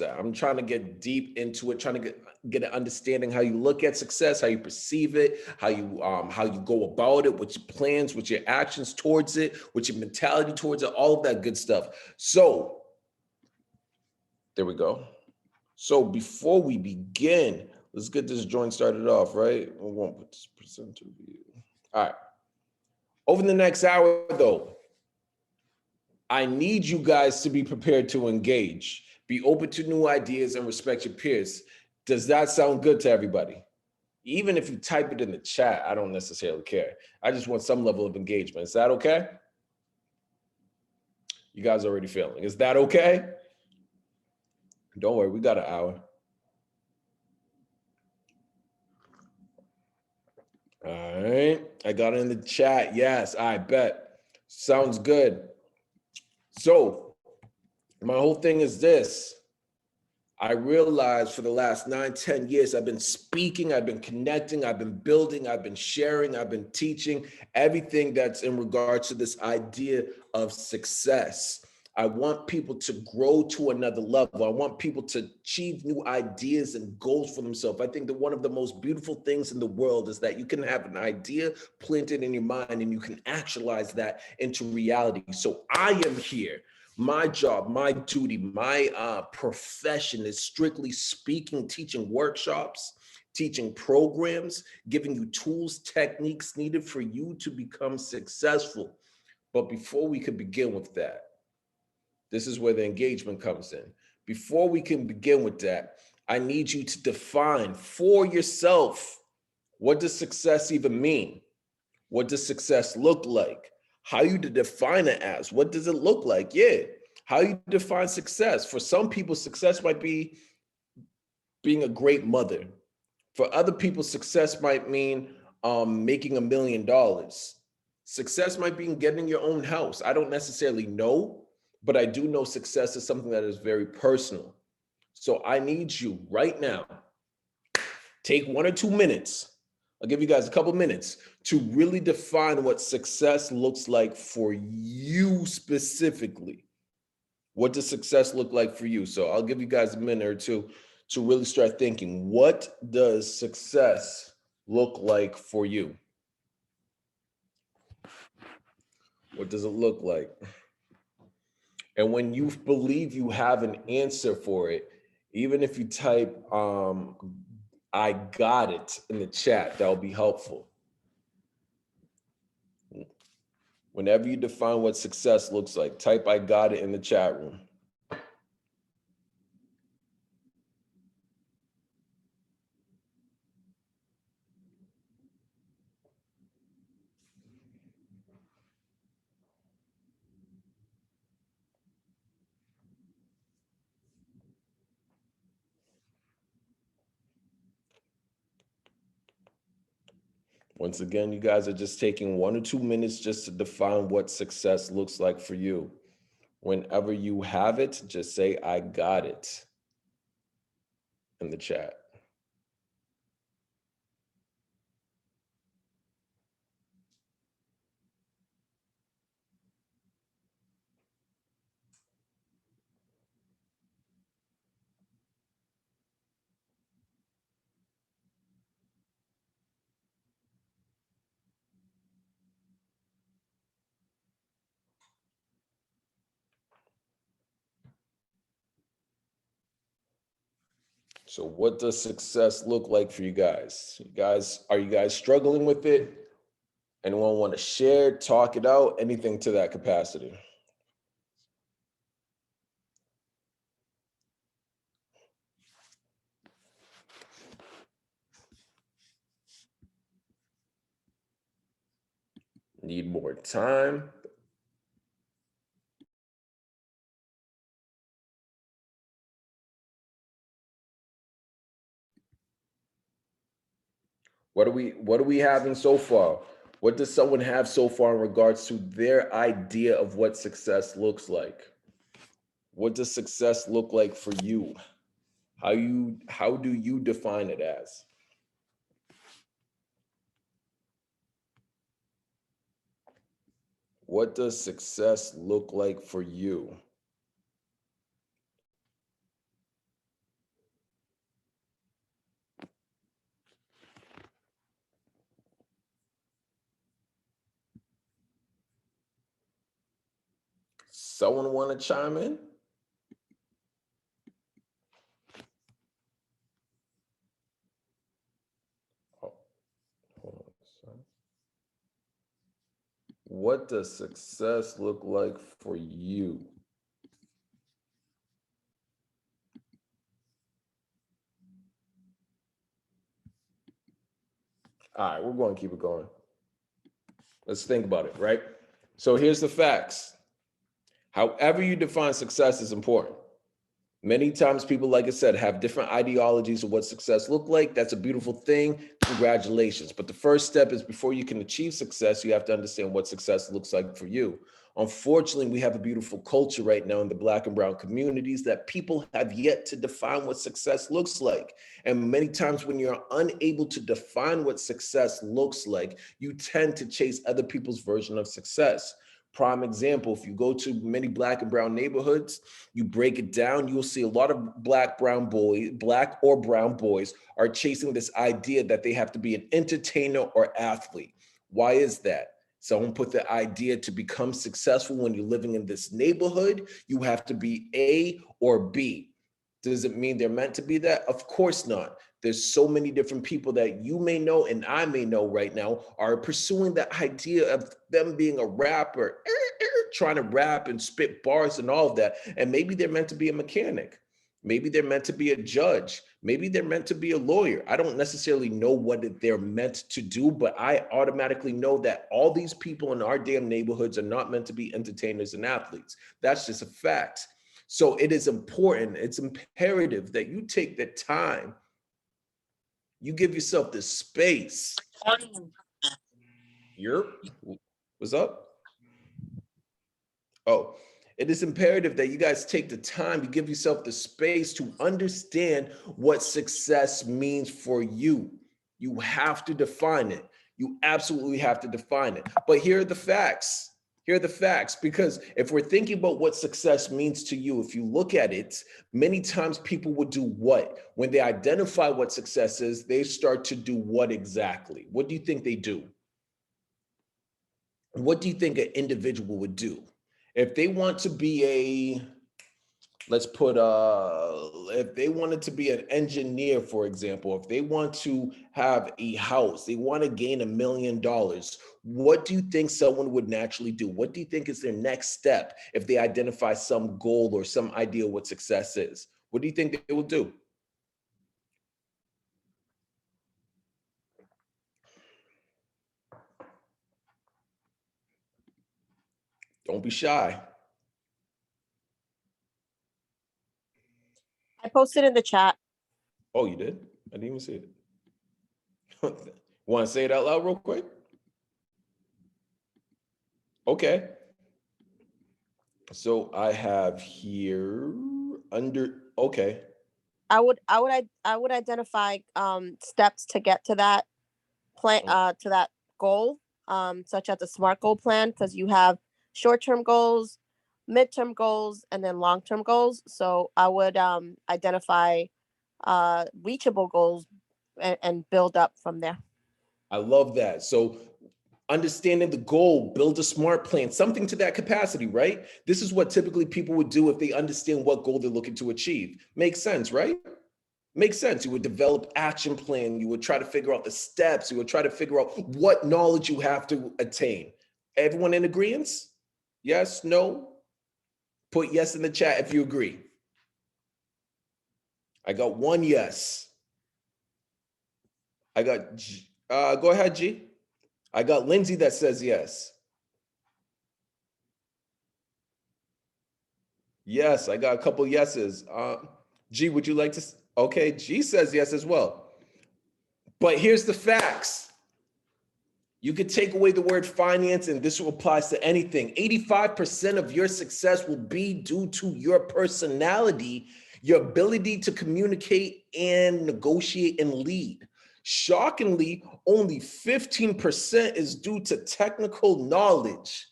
I'm trying to get deep into it, trying to get an understanding how you look at success, how you perceive it, how you go about it, what your plans, what your actions towards it, what your mentality towards it, all of that good stuff. So there we go. So before we begin, let's get this joint started off, right? We won't put this presenter view. All right. Over the next hour, though, I need you guys to be prepared to engage, be open to new ideas, and respect your peers. Does that sound good to everybody? Even if you type it in the chat, I don't necessarily care. I just want some level of engagement. Is that okay? You guys are already feeling. Is that okay? Don't worry, we got an hour. All right, I got it in the chat. Yes, I bet. Sounds good. So my whole thing is this. I realized for the last 9, 10 years, I've been speaking, I've been connecting, I've been building, I've been sharing, I've been teaching, everything that's in regards to this idea of success. I want people to grow to another level. I want people to achieve new ideas and goals for themselves. I think that one of the most beautiful things in the world is that you can have an idea planted in your mind and you can actualize that into reality. So I am here. My job, my duty, my profession is strictly speaking, teaching workshops, teaching programs, giving you tools, techniques needed for you to become successful. But before we could begin with that, this is where the engagement comes in. Before we can begin with that, I need you to define for yourself, what does success even mean? What does success look like? How you define it as? What does it look like? Yeah. How you define success? For some people, success might be being a great mother. For other people, success might mean making $1,000,000. Success might be getting your own house. I don't necessarily know, but I do know success is something that is very personal. So I need you right now, take 1 or 2 minutes. I'll give you guys a couple minutes to really define what success looks like for you specifically. What does success look like for you? So I'll give you guys a minute or two to really start thinking, what does success look like for you? What does it look like? And when you believe you have an answer for it, even if you type, I got it in the chat, that'll be helpful. Whenever you define what success looks like, type I got it in the chat room. Once again, you guys are just taking 1 or 2 minutes just to define what success looks like for you. Whenever you have it, just say, I got it in the chat. So what does success look like for you guys? Are you guys struggling with it? Anyone want to share, talk it out, anything to that capacity? Need more time? What are we having so far? What does someone have so far in regards to their idea of what success looks like? What does success look like for you? How do you define it as? What does success look like for you? Someone want to chime in? Oh, hold on a second. What does success look like for you? All right, we're going to keep it going. Let's think about it, right? So here's the facts. However you define success is important. Many times people, like I said, have different ideologies of what success look like. That's a beautiful thing. Congratulations. But the first step is before you can achieve success, you have to understand what success looks like for you. Unfortunately, we have a beautiful culture right now in the Black and brown communities that people have yet to define what success looks like. And many times when you're unable to define what success looks like, you tend to chase other people's version of success. Prime example, if you go to many Black and brown neighborhoods, you break it down, you'll see a lot of Black or brown boys are chasing this idea that they have to be an entertainer or athlete. Why is that? Someone put the idea to become successful when you're living in this neighborhood, you have to be A or B. Does it mean they're meant to be that? Of course not. There's so many different people that you may know and I may know right now are pursuing the idea of them being a rapper, trying to rap and spit bars and all of that. And maybe they're meant to be a mechanic. Maybe they're meant to be a judge. Maybe they're meant to be a lawyer. I don't necessarily know what they're meant to do, but I automatically know that all these people in our damn neighborhoods are not meant to be entertainers and athletes. That's just a fact. So it is important, it's imperative that you take the time, you give yourself the space. What's up? Oh, it is imperative that you guys take the time to give yourself the space to understand what success means for you. You have to define it. You absolutely have to define it. But here are the facts. Here are the facts, because if we're thinking about what success means to you, if you look at it, many times people would do what? When they identify what success is, they start to do what exactly? What do you think they do? What do you think an individual would do? If they want to be if they wanted to be an engineer, for example, if they want to have a house, they want to gain $1 million, what do you think someone would naturally do? What do you think is their next step if they identify some goal or some idea of what success is? What do you think they will do? Don't be shy. I posted in the chat. Oh, you did? I didn't even see it. Want to say it out loud real quick? Okay. So I have here okay. I would identify steps to get to that plan, to that goal, such as a SMART goal plan, because you have short-term goals, midterm goals, and then long-term goals. So I would identify reachable goals and build up from there. I love that. So understanding the goal, build a SMART plan, something to that capacity, right? This is what typically people would do if they understand what goal they're looking to achieve. Makes sense, right? Makes sense. You would develop action plan. You would try to figure out the steps. You would try to figure out what knowledge you have to attain. Everyone in agreement? Yes, no? Put yes in the chat if you agree. I got one yes. I got, go ahead, G. I got Lindsay that says yes. Yes, I got a couple yeses. G, would you like to? Okay, G says yes as well. But here's the facts. You could take away the word finance, and this applies to anything. 85% of your success will be due to your personality, your ability to communicate and negotiate and lead. Shockingly, only 15% is due to technical knowledge.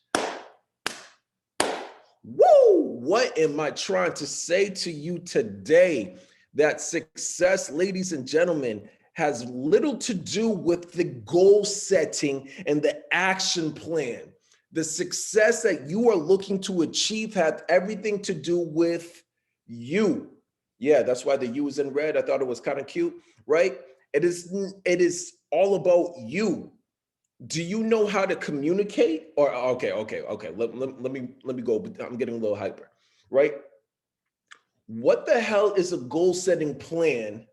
Woo! What am I trying to say to you today? That success, ladies and gentlemen, has little to do with the goal setting and the action plan. The success that you are looking to achieve has everything to do with you. Yeah, that's why the U is in red. I thought it was kind of cute, right? It is all about you. Do you know how to communicate? Or okay. Let me go. I'm getting a little hyper, right? What the hell is a goal setting plan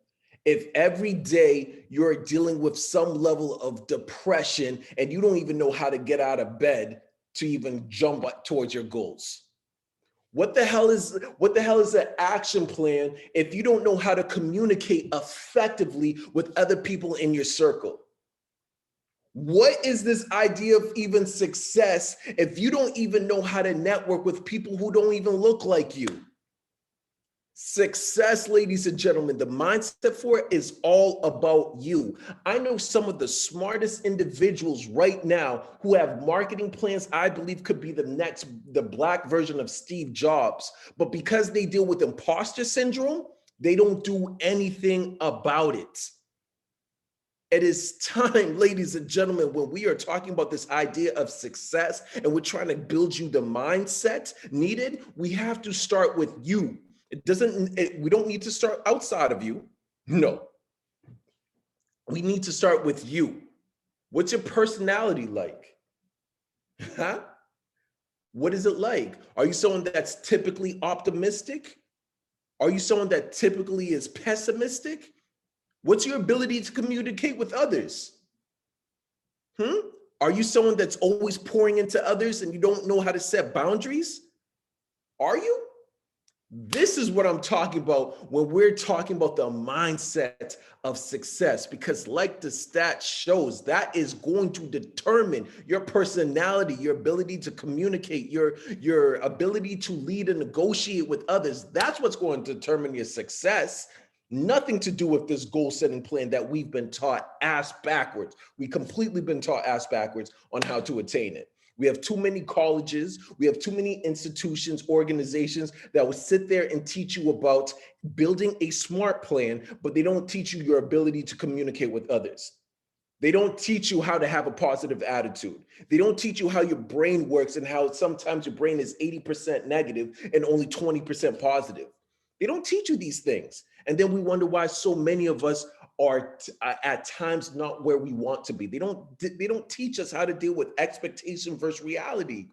if every day you're dealing with some level of depression and you don't even know how to get out of bed to even jump towards your goals? What the hell is an action plan if you don't know how to communicate effectively with other people in your circle? What is this idea of even success if you don't even know how to network with people who don't even look like you? Success, ladies and gentlemen, the mindset for it is all about you. I know some of the smartest individuals right now who have marketing plans I believe could be the black version of Steve Jobs. But because they deal with imposter syndrome, they don't do anything about it. It is time, ladies and gentlemen, when we are talking about this idea of success and we're trying to build you the mindset needed, we have to start with you. We don't need to start outside of you. No, we need to start with you. What's your personality like? Huh? What is it like? Are you someone that's typically optimistic? Are you someone that typically is pessimistic? What's your ability to communicate with others? Are you someone that's always pouring into others and you don't know how to set boundaries? Are you? This is what I'm talking about when we're talking about the mindset of success, because like the stat shows, that is going to determine your personality, your ability to communicate, your ability to lead and negotiate with others. That's what's going to determine your success. Nothing to do with this goal setting plan that we've been taught ass backwards. We completely been taught ass backwards on how to attain it. We have too many colleges, we have too many institutions, organizations that will sit there and teach you about building a smart plan, but they don't teach you your ability to communicate with others. They don't teach you how to have a positive attitude. They don't teach you how your brain works and how sometimes your brain is 80% negative and only 20% positive. They don't teach you these things. And then we wonder why so many of us are at times not where we want to be. They don't teach us how to deal with expectation versus reality.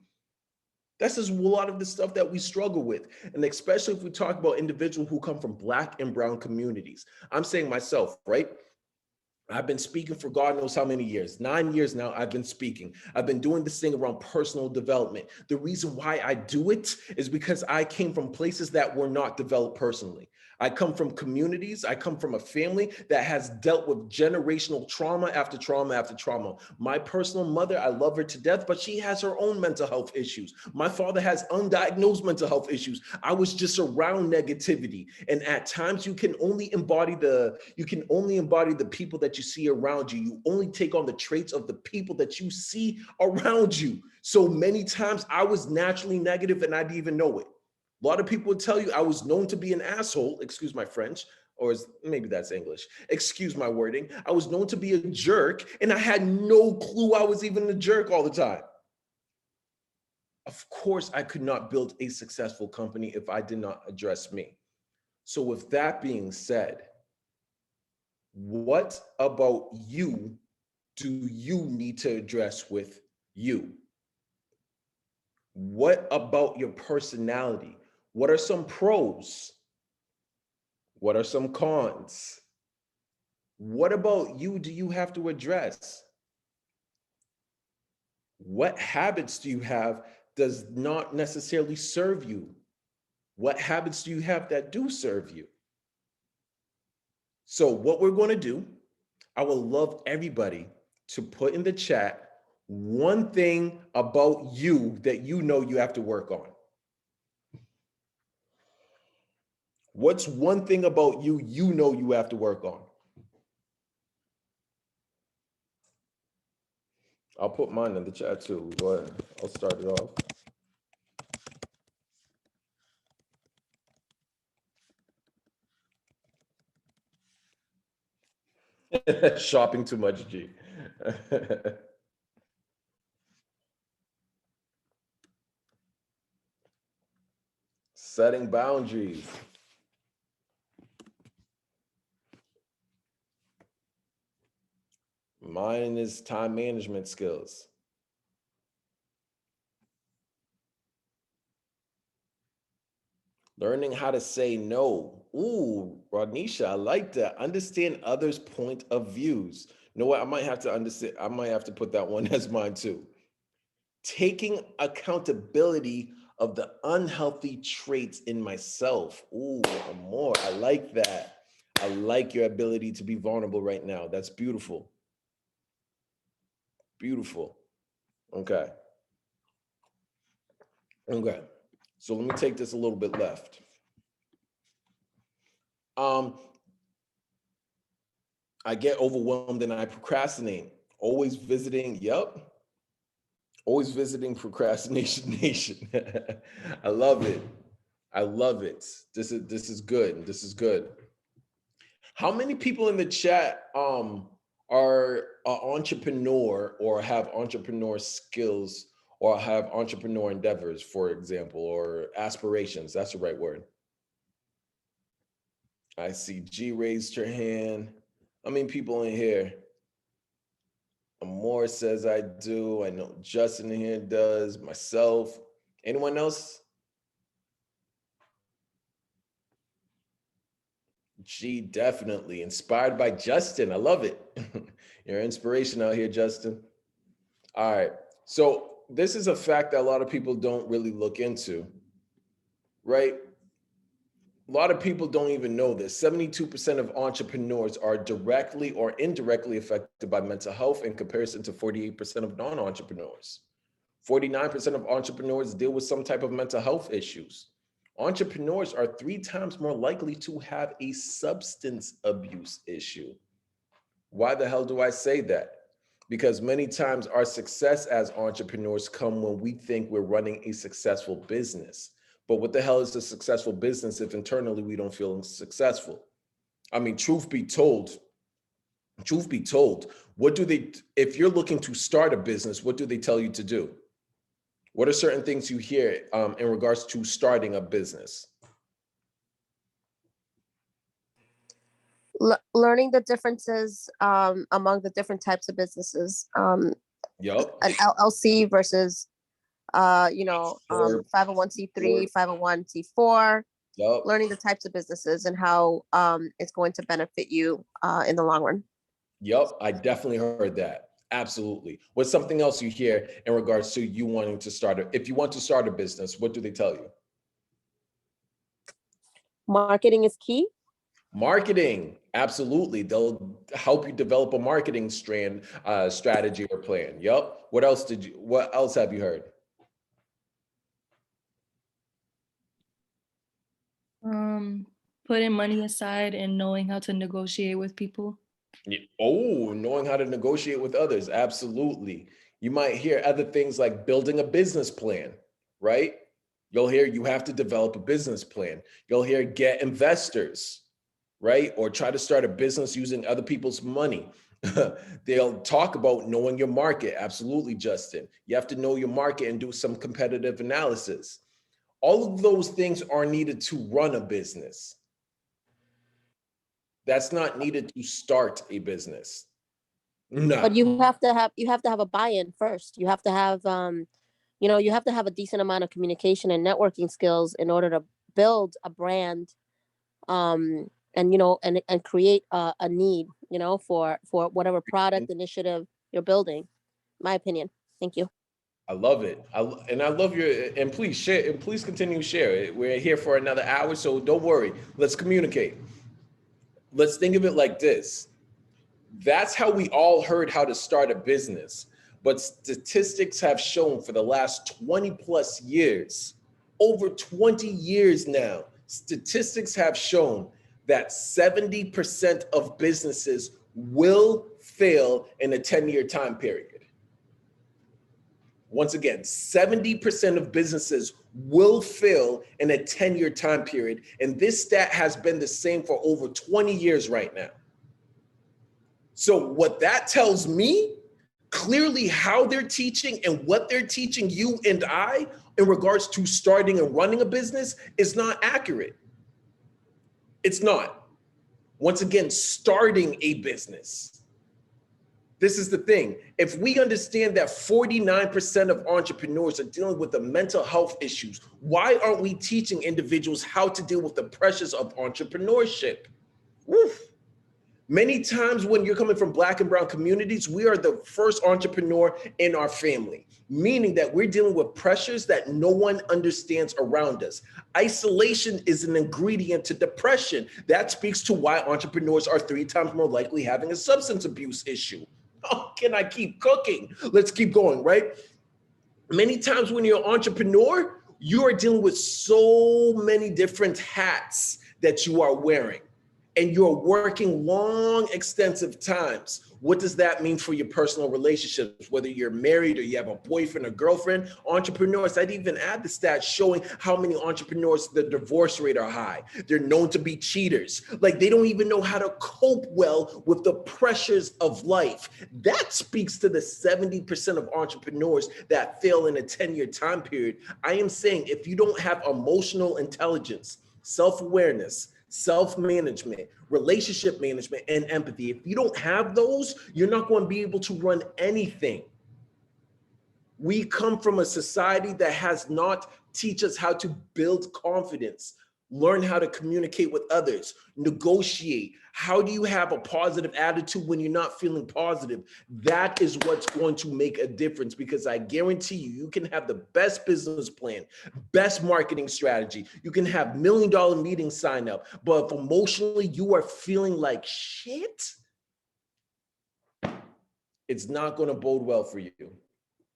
This is a lot of the stuff that we struggle with. And especially if we talk about individuals who come from Black and brown communities. I'm saying myself, right? I've been speaking for God knows how many years. 9 years now, I've been speaking. I've been doing this thing around personal development. The reason why I do it is because I came from places that were not developed personally. I come from communities, I come from a family that has dealt with generational trauma after trauma after trauma. My personal mother, I love her to death, but she has her own mental health issues. My father has undiagnosed mental health issues. I was just around negativity. And at times you can only embody the people that you see around you. You only take on the traits of the people that you see around you. So many times I was naturally negative and I didn't even know it. A lot of people would tell you I was known to be an asshole, excuse my French, or maybe that's English, excuse my wording. I was known to be a jerk and I had no clue I was even a jerk all the time. Of course, I could not build a successful company if I did not address me. So with that being said, what about you do you need to address with you? What about your personality? What are some pros? What are some cons? What about you do you have to address? What habits do you have does not necessarily serve you? What habits do you have that do serve you? So what we're going to do, I would love everybody to put in the chat one thing about you that you know you have to work on. What's one thing about you you know you have to work on? I'll put mine in the chat too. Go ahead. I'll start it off. Shopping too much, G. Setting boundaries. Mine is time management skills. Learning how to say no. Ooh, Rodnisha, I like that. Understand others' point of views. You know what? I might have to understand. I might have to put that one as mine too. Taking accountability of the unhealthy traits in myself. Ooh, more. I like that. I like your ability to be vulnerable right now. That's beautiful. Beautiful. Okay. Okay. So let me take this a little bit left. Um, I get overwhelmed and I procrastinate. Always visiting. Yep. Always visiting procrastination nation. I love it. I love it. This is good. This is good. How many people in the chat are an entrepreneur or have entrepreneur skills or have entrepreneur endeavors, for example, or aspirations? That's the right word. I see G raised her hand. How many people in here? Amor says I do. I know Justin in here does. Myself. Anyone else? G definitely. Inspired by Justin. I love it. You're inspiration out here, Justin. All right. So this is a fact that a lot of people don't really look into, right? A lot of people don't even know this. 72% of entrepreneurs are directly or indirectly affected by mental health in comparison to 48% of non-entrepreneurs. 49% of entrepreneurs deal with some type of mental health issues. Entrepreneurs are 3 times more likely to have a substance abuse issue. Why the hell do I say that? Because many times our success as entrepreneurs come when we think we're running a successful business. But what the hell is a successful business if internally we don't feel successful? I mean, truth be told, what do they, if you're looking to start a business, what do they tell you to do? What are certain things you hear in regards to starting a business? Learning the differences among the different types of businesses. Yep. An LLC versus, Or 501c3, 501c4. yep. Learning the types of businesses and how it's going to benefit you in the long run. Yep, I definitely heard that. Absolutely. What's something else you hear in regards to you wanting to start if you want to start a business, what do they tell you? Marketing is key. Marketing, absolutely. They'll help you develop a marketing strategy or plan. Yep. What else have you heard? Putting money aside and knowing how to negotiate with people. Oh, knowing how to negotiate with others. Absolutely. You might hear other things like building a business plan, right? You'll hear you have to develop a business plan. You'll hear get investors, right? Or try to start a business using other people's money. They'll talk about knowing your market. Absolutely, Justin. You have to know your market and do some competitive analysis. All of those things are needed to run a business. That's not needed to start a business. No. But you have to have a buy-in first. You have to have you have to have a decent amount of communication and networking skills in order to build a brand, and create a need, for whatever product initiative you're building. My opinion. Thank you. I love it. I love and please share, and please continue to share it. We're here for another hour, so don't worry. Let's communicate. Let's think of it like this. That's how we all heard how to start a business. But statistics have shown for the last 20 plus years, over 20 years now, statistics have shown that 70% of businesses will fail in a 10-year time period. Once again, 70% of businesses will fail in a 10-year time period. And this stat has been the same for over 20 years right now. So what that tells me, clearly how they're teaching and what they're teaching you and I in regards to starting and running a business is not accurate. It's not. Once again, starting a business. This is the thing. If we understand that 49% of entrepreneurs are dealing with the mental health issues, why aren't we teaching individuals how to deal with the pressures of entrepreneurship? Woof. Many times when you're coming from Black and brown communities, we are the first entrepreneur in our family, meaning that we're dealing with pressures that no one understands around us. Isolation is an ingredient to depression. That speaks to why entrepreneurs are 3 times more likely having a substance abuse issue. Oh, can I keep cooking? Let's keep going, right? Many times when you're an entrepreneur, you are dealing with so many different hats that you are wearing. And you're working long, extensive times. What does that mean for your personal relationships? Whether you're married or you have a boyfriend or girlfriend, entrepreneurs, I'd even add the stats showing how many entrepreneurs, the divorce rate are high. They're known to be cheaters. Like they don't even know how to cope well with the pressures of life. That speaks to the 70% of entrepreneurs that fail in a 10-year time period. I am saying if you don't have emotional intelligence, self-awareness, self-management, relationship management, and empathy. If you don't have those, you're not going to be able to run anything. We come from a society that has not teach us how to build confidence, learn how to communicate with others, negotiate. How do you have a positive attitude when you're not feeling positive? That is what's going to make a difference, because I guarantee you, you can have the best business plan, best marketing strategy. You can have $1 million meetings sign up, but if emotionally you are feeling like shit, it's not going to bode well for you.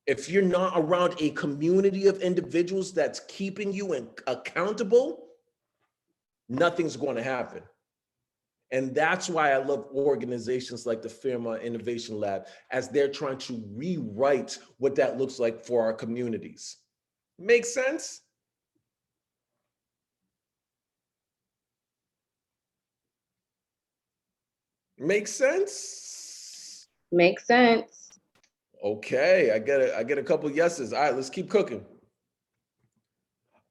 If you're not around a community of individuals that's keeping you accountable, nothing's going to happen. And that's why I love organizations like the Fairmont Innovation Lab, as they're trying to rewrite what that looks like for our communities. Make sense? Make sense? Makes sense. Okay, I get a couple yeses. All right, let's keep cooking.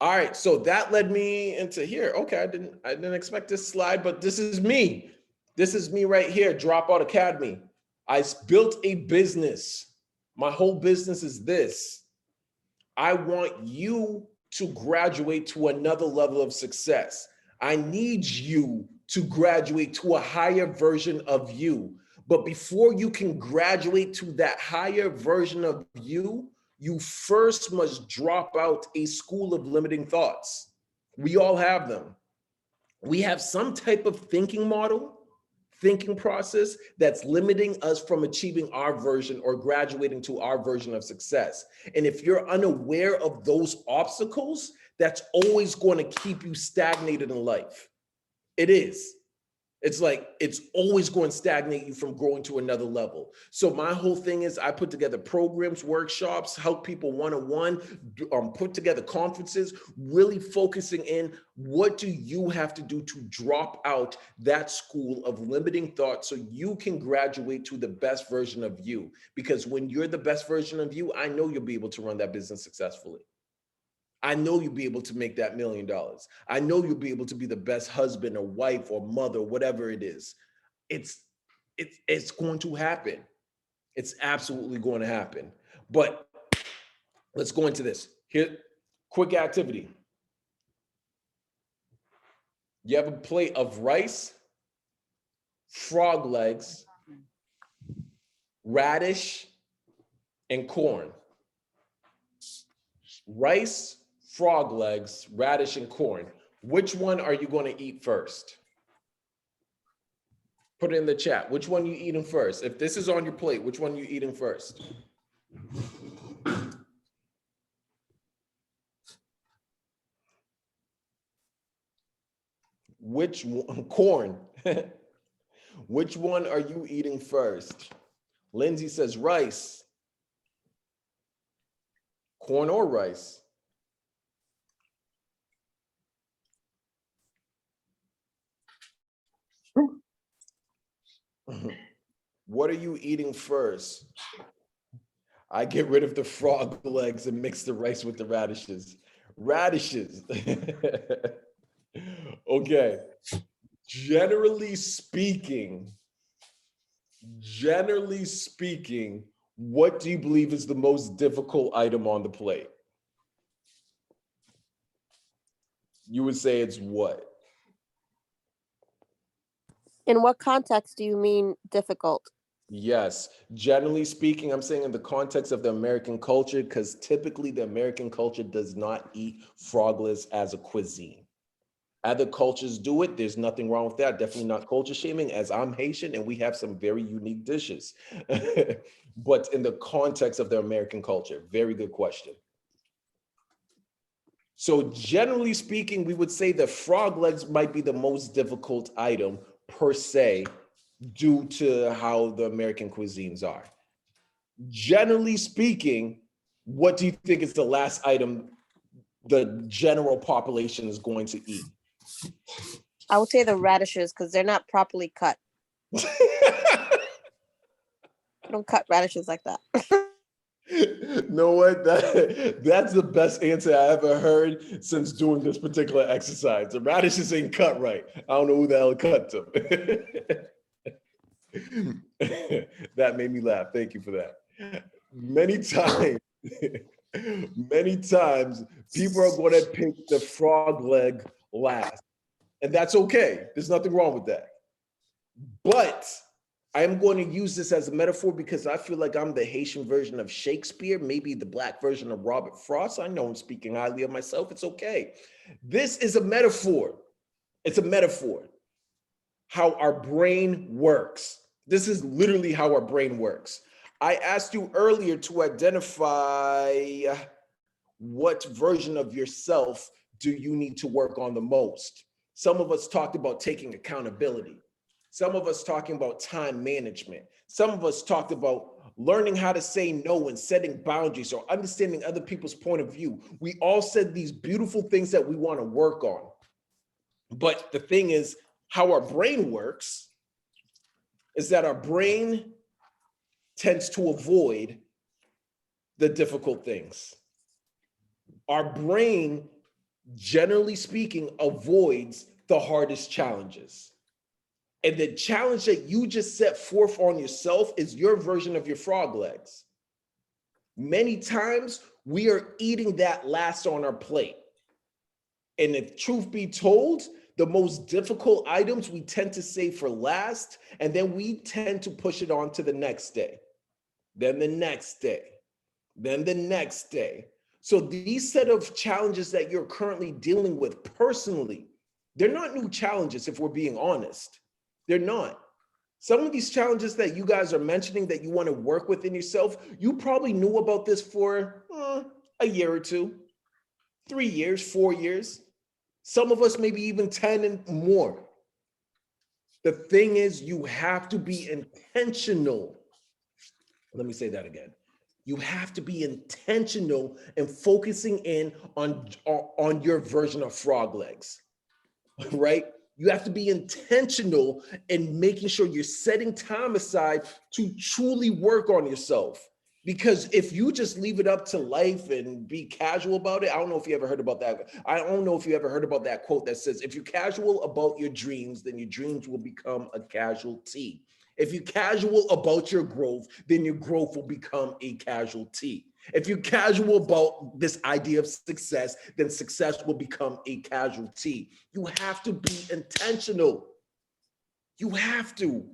All right, so that led me into here. Okay, I didn't expect this slide, but this is me. This is me right here, Dropout Academy. I built a business. My whole business is this. I want you to graduate to another level of success. I need you to graduate to a higher version of you. But before you can graduate to that higher version of you, you first must drop out a school of limiting thoughts. We all have them. We have some type of thinking model, thinking process that's limiting us from achieving our version or graduating to our version of success. And if you're unaware of those obstacles, that's always going to keep you stagnated in life. It is. It's like, it's always going to stagnate you from growing to another level. So my whole thing is I put together programs, workshops, help people one-on-one, put together conferences, really focusing in what do you have to do to drop out that school of limiting thought so you can graduate to the best version of you. Because when you're the best version of you, I know you'll be able to run that business successfully. I know you'll be able to make that $1 million. I know you'll be able to be the best husband or wife or mother, whatever it is. It's going to happen. It's absolutely going to happen. But let's go into this. Here, quick activity. You have a plate of rice, frog legs, radish, and corn. Rice, frog legs, radish, and corn. Which one are you going to eat first? Put it in the chat. Which one you eating first? If this is on your plate, which one you eating first? Which one? Corn. Which one are you eating first? Lindsay says rice. Corn or rice? What are you eating first? I get rid of the frog legs and mix the rice with the radishes. Radishes. Okay. Generally speaking, what do you believe is the most difficult item on the plate? You would say it's what? In what context do you mean difficult? Yes, generally speaking, I'm saying in the context of the American culture, because typically the American culture does not eat frog legs as a cuisine. Other cultures do it. There's nothing wrong with that. Definitely not culture shaming, as I'm Haitian and we have some very unique dishes. But in the context of the American culture, very good question. So generally speaking, we would say the frog legs might be the most difficult item per se, due to how the American cuisines are. Generally speaking, what do you think is the last item the general population is going to eat? I would say the radishes because they're not properly cut. I don't cut radishes like that. Know what? That's the best answer I ever heard since doing this particular exercise. The radishes ain't cut right. I don't know who the hell cut them. That made me laugh. Thank you for that. Many times, many times, people are going to pick the frog leg last, and that's okay. There's nothing wrong with that. But I am going to use this as a metaphor because I feel like I'm the Haitian version of Shakespeare, maybe the Black version of Robert Frost. I know I'm speaking highly of myself. It's okay. This is a metaphor. It's a metaphor. How our brain works. This is literally how our brain works. I asked you earlier to identify what version of yourself do you need to work on the most. Some of us talked about taking accountability. Some of us talking about time management. Some of us talked about learning how to say no and setting boundaries or understanding other people's point of view. We all said these beautiful things that we want to work on. But the thing is, how our brain works is that our brain tends to avoid the difficult things. Our brain, generally speaking, avoids the hardest challenges. And the challenge that you just set forth on yourself is your version of your frog legs. Many times we are eating that last on our plate. And if truth be told, the most difficult items we tend to save for last, and then we tend to push it on to the next day, then the next day, then the next day. So these set of challenges that you're currently dealing with personally, they're not new challenges if we're being honest. They're not. Some of these challenges that you guys are mentioning that you want to work within yourself, you probably knew about this for a year or two, 3 years, 4 years. Some of us maybe even 10 and more. The thing is, you have to be intentional. Let me say that again. You have to be intentional and focusing in on your version of frog legs, right? You have to be intentional in making sure you're setting time aside to truly work on yourself. Because if you just leave it up to life and be casual about it, I don't know if you ever heard about that. I don't know if you ever heard about that quote that says, if you're casual about your dreams, then your dreams will become a casualty. If you're casual about your growth, then your growth will become a casualty. If you're casual about this idea of success, then success will become a casualty. You have to be intentional. You have to.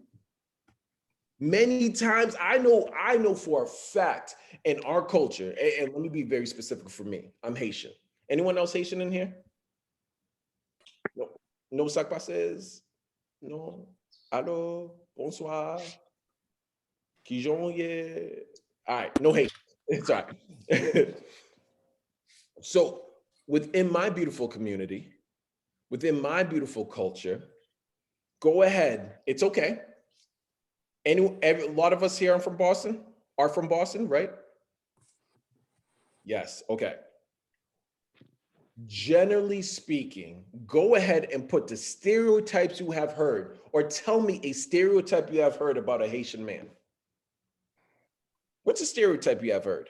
Many times, I know for a fact in our culture, and let me be very specific for me. I'm Haitian. Anyone else Haitian in here? No, no sac passes? No. Allô, bonsoir. Kijon, yeah. All right, no hate. It's all right. So within my beautiful community, within my beautiful culture, go ahead. It's okay. A lot of us here are from Boston, right? Yes, okay. Generally speaking, go ahead and put the stereotypes you have heard, or tell me a stereotype you have heard about a Haitian man. What's a stereotype you have heard?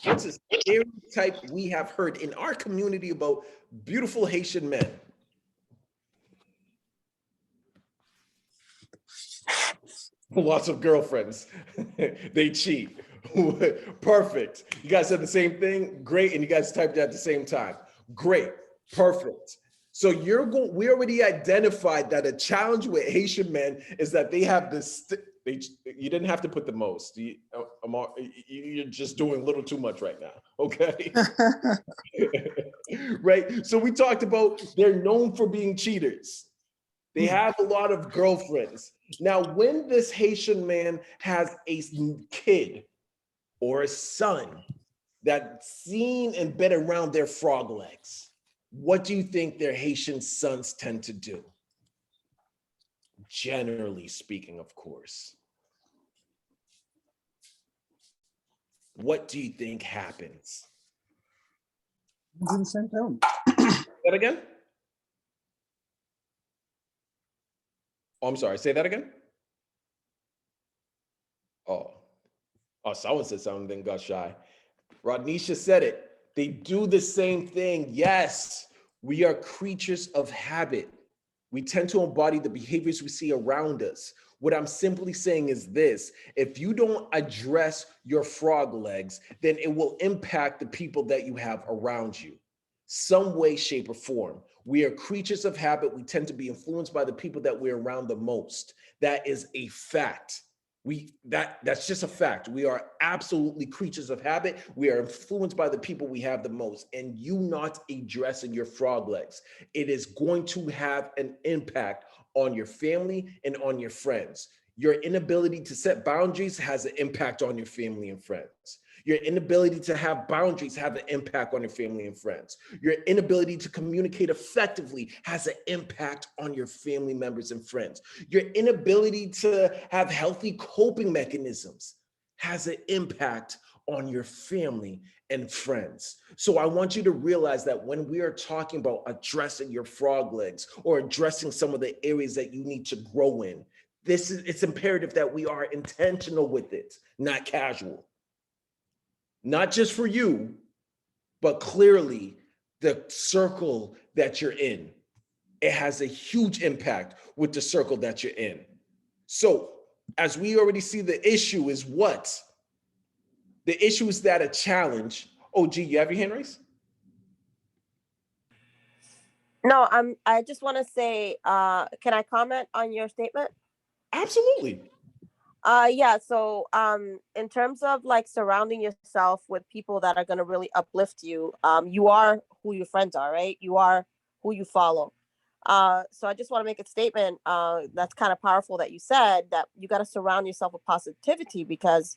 What's a stereotype we have heard in our community about beautiful Haitian men? Lots of girlfriends. They cheat. Perfect. You guys said the same thing? Great. And you guys typed it at the same time. Great. Perfect. So we already identified that a challenge with Haitian men is that they have this, you didn't have to put the most. You're just doing a little too much right now. Okay. Right. So we talked about they're known for being cheaters. They have a lot of girlfriends. Now, when this Haitian man has a kid or a son that's seen and been around their frog legs, what do you think their Haitian sons tend to do? Generally speaking, of course. What do you think happens? Say that again? Oh, I'm sorry. Say that again. Oh, someone said something, then got shy. Rodnisha said it. They do the same thing. Yes, we are creatures of habit. We tend to embody the behaviors we see around us. What I'm simply saying is this: if you don't address your frog legs, then it will impact the people that you have around you, some way, shape, or form. We are creatures of habit. We tend to be influenced by the people that we're around the most. That is a fact. That's just a fact. We are absolutely creatures of habit. We are influenced by the people we have the most. And you not addressing your frog legs, it is going to have an impact on your family and on your friends. Your inability to set boundaries has an impact on your family and friends. Your inability to have boundaries have an impact on your family and friends. Your inability to communicate effectively has an impact on your family members and friends. Your inability to have healthy coping mechanisms has an impact on your family and friends. So I want you to realize that when we are talking about addressing your frog legs or addressing some of the areas that you need to grow in, it's imperative that we are intentional with it, not casual. Not just for you, but clearly the circle that you're in. It has a huge impact with the circle that you're in. So as we already see, the issue is what? The issue is that a challenge. Oh, gee, you have your hand raised? No, I just want to say, can I comment on your statement? Absolutely. Yeah, so in terms of like surrounding yourself with people that are going to really uplift you, you are who your friends are, right? You are who you follow. So I just want to make a statement that's kind of powerful that you said, that you got to surround yourself with positivity, because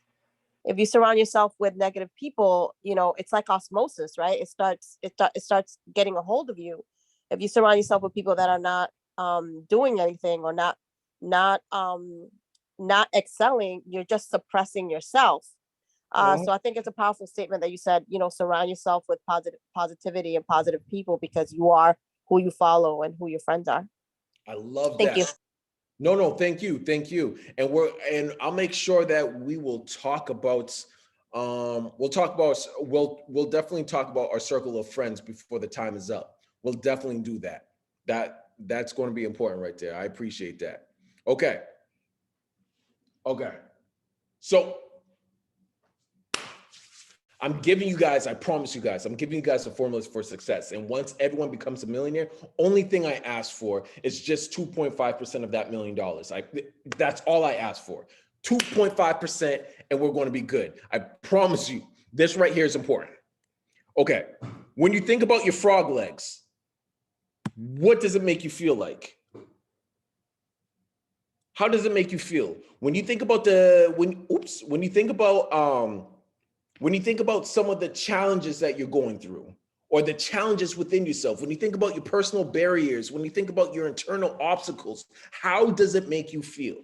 if you surround yourself with negative people, you know, it's like osmosis, right? It starts getting a hold of you. If you surround yourself with people that are not doing anything, or not not excelling, you're just suppressing yourself. So I think it's a powerful statement that you said, you know, surround yourself with positivity and positive people, because you are who you follow and who your friends are. I love Thank that. you. No, thank you. And I'll make sure that we will talk about we'll definitely talk about our circle of friends before the time is up. We'll definitely do that. That's going to be important right there. I appreciate that. Okay. So I'm giving you guys, I promise you guys, I'm giving you guys the formulas for success. And once everyone becomes a millionaire, only thing I ask for is just 2.5% of that $1 million. That's all I ask for. 2.5%, and we're going to be good. I promise you, this right here is important. Okay, when you think about your frog legs, what does it make you feel like? How does it make you feel? When you think about when you think about some of the challenges that you're going through, or the challenges within yourself, when you think about your personal barriers, when you think about your internal obstacles, how does it make you feel?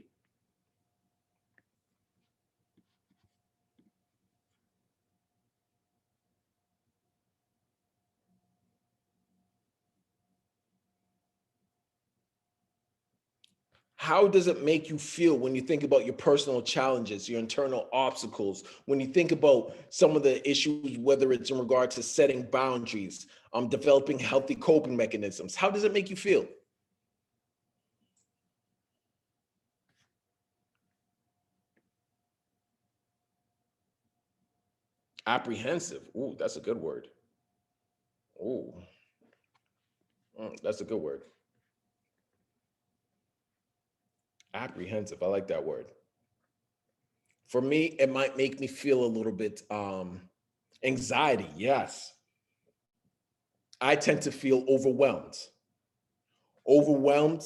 How does it make you feel when you think about your personal challenges, your internal obstacles, when you think about some of the issues, whether it's in regard to setting boundaries, developing healthy coping mechanisms? How does it make you feel? Apprehensive. Ooh, that's a good word. Ooh, that's a good word. Apprehensive. I like that word. For me, it might make me feel a little bit anxiety. Yes. I tend to feel overwhelmed. Overwhelmed,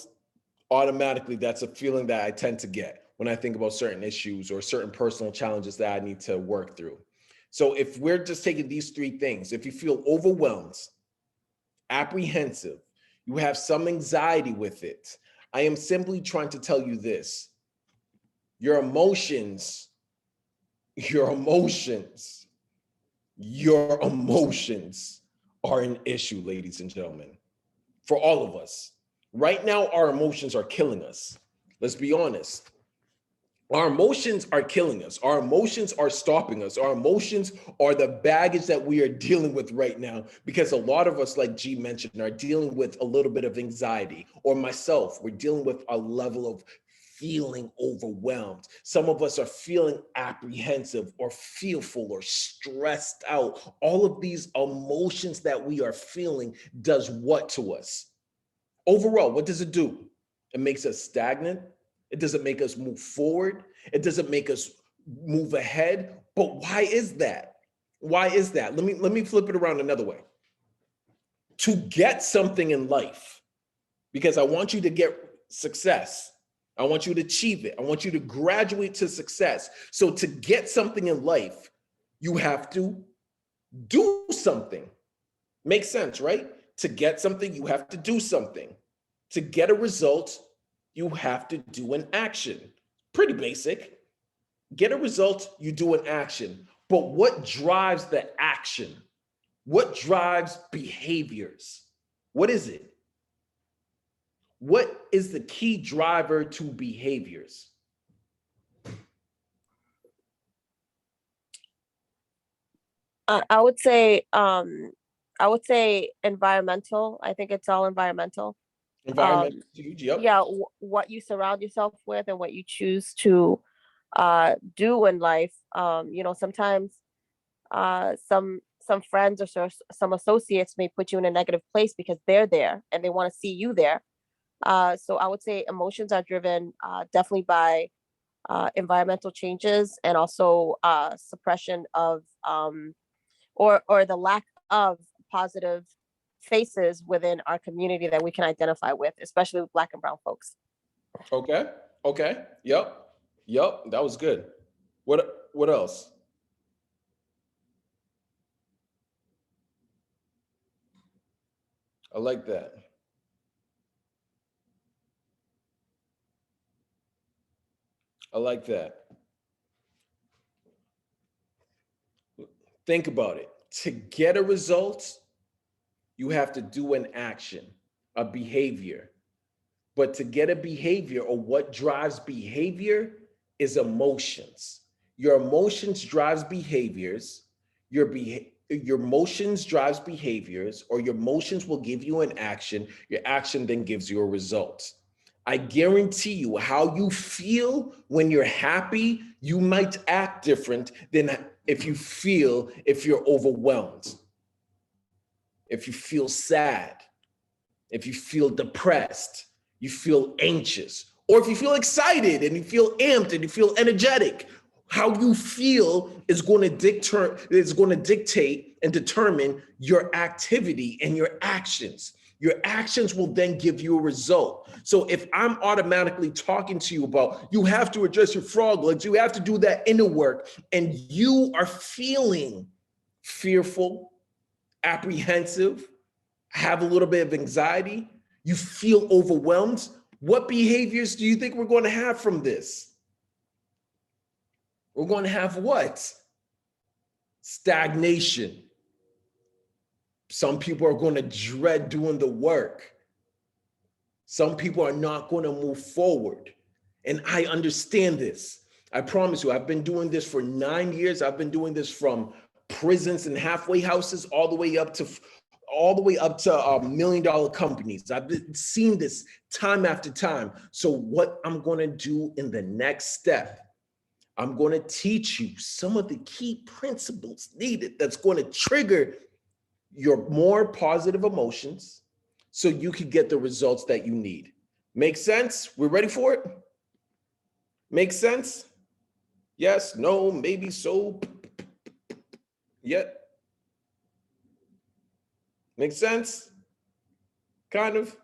automatically, that's a feeling that I tend to get when I think about certain issues or certain personal challenges that I need to work through. So if we're just taking these three things, if you feel overwhelmed, apprehensive, you have some anxiety with it, I am simply trying to tell you this. Your emotions, your emotions, your emotions are an issue, ladies and gentlemen, for all of us. Right now, our emotions are killing us. Let's be honest. Our emotions are killing us. Our emotions are stopping us. Our emotions are the baggage that we are dealing with right now, because a lot of us, like G mentioned, are dealing with a little bit of anxiety, or myself, we're dealing with a level of feeling overwhelmed. Some of us are feeling apprehensive or fearful or stressed out. All of these emotions that we are feeling does what to us? Overall, what does it do? It makes us stagnant. It doesn't make us move forward. It doesn't make us move ahead. But why is that? Why is that? Let me flip it around another way. To get something in life, because I want you to get success. I want you to achieve it. I want you to graduate to success. So to get something in life, you have to do something. Makes sense, right? To get something, you have to do something. To get a result, you have to do an action. Pretty basic. Get a result, you do an action. But what drives the action? What drives behaviors? What is it? What is the key driver to behaviors? I would say environmental. I think it's all environmental. Environment, Um, huge, yep. yeah, what you surround yourself with and what you choose to do in life. Sometimes some friends or some associates may put you in a negative place because they're there and they want to see you there. So I would say emotions are driven definitely by environmental changes, and also suppression of or the lack of positive faces within our community that we can identify with, especially with Black and brown folks. Okay. Okay. Yep. Yep. That was good. What else? I like that. I like that. Think about it. To get a result, you have to do an action, a behavior. But to get a behavior, or what drives behavior, is emotions. Your emotions drives behaviors. Your emotions drives behaviors, or your emotions will give you an action. Your action then gives you a result. I guarantee you, how you feel when you're happy, you might act different than if you're overwhelmed, if you feel sad, if you feel depressed, you feel anxious, or if you feel excited and you feel amped and you feel energetic. How you feel is going to dictate and determine your activity and your actions. Your actions will then give you a result. So if I'm automatically talking to you about you have to address your frog legs, you have to do that inner work, and you are feeling fearful, apprehensive, have a little bit of anxiety, you feel overwhelmed, what behaviors do you think we're going to have from this? We're going to have what? Stagnation. Some people are going to dread doing the work. Some people are not going to move forward. And I understand this. I promise you, I've been doing this for 9 years. I've been doing this from prisons and halfway houses all the way up to $1 million companies. I've seen this time after time. So what I'm going to do in the next step, I'm going to teach you some of the key principles needed that's going to trigger your more positive emotions so you can get the results that you need. Make sense? We're ready for it? Make sense? Yes, no, maybe, so, yet. Make sense? Kind of?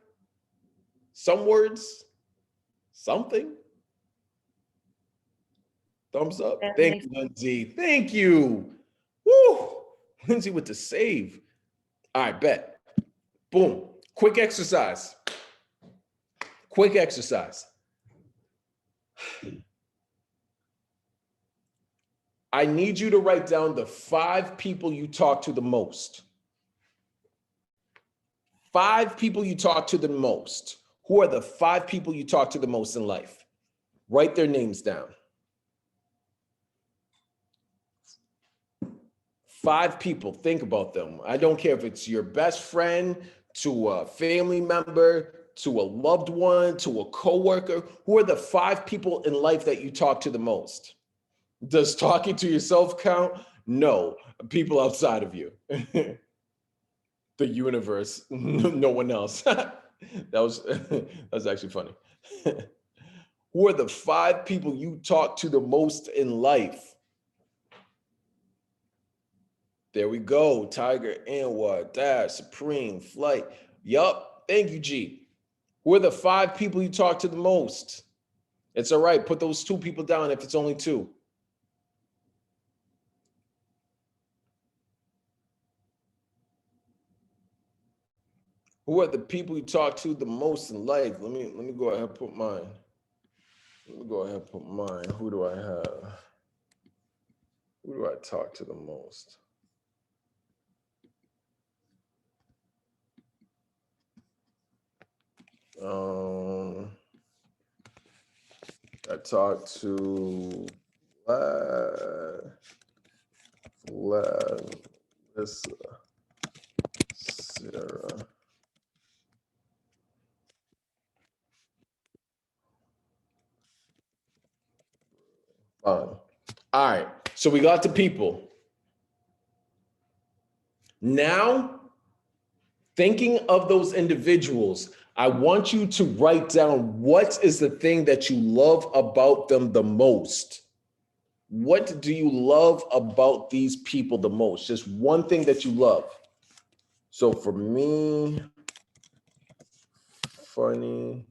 Some words? Something? Thumbs up? That Thank makes you, Lindsay. Thank you. Woo! Lindsay with the save. All right, bet. Boom. Quick exercise. Quick exercise. I need you to write down the 5 people you talk to the most. 5 people you talk to the most. Who are the 5 people you talk to the most in life? Write their names down. 5 people, think about them. I don't care if it's your best friend, to a family member, to a loved one, to a coworker. Who are the 5 people in life that you talk to the most? Does talking to yourself count? No, people outside of you. The universe, no one else. That was actually funny. Who are the 5 people you talk to the most in life? There we go. Tiger, Anwar, Dash, Supreme, Flight. Yup. Thank you, G. Who are the 5 people you talk to the most? It's all right. Put those 2 people down if it's only 2. Who are the people you talk to the most in life? Let me go ahead and put mine. Let me go ahead and put mine. Who do I have? Who do I talk to the most? I talk to Lisa, Sarah. All right, so we got the people. Now, thinking of those individuals, I want you to write down what is the thing that you love about them the most. What do you love about these people the most? Just one thing that you love. So for me, funny,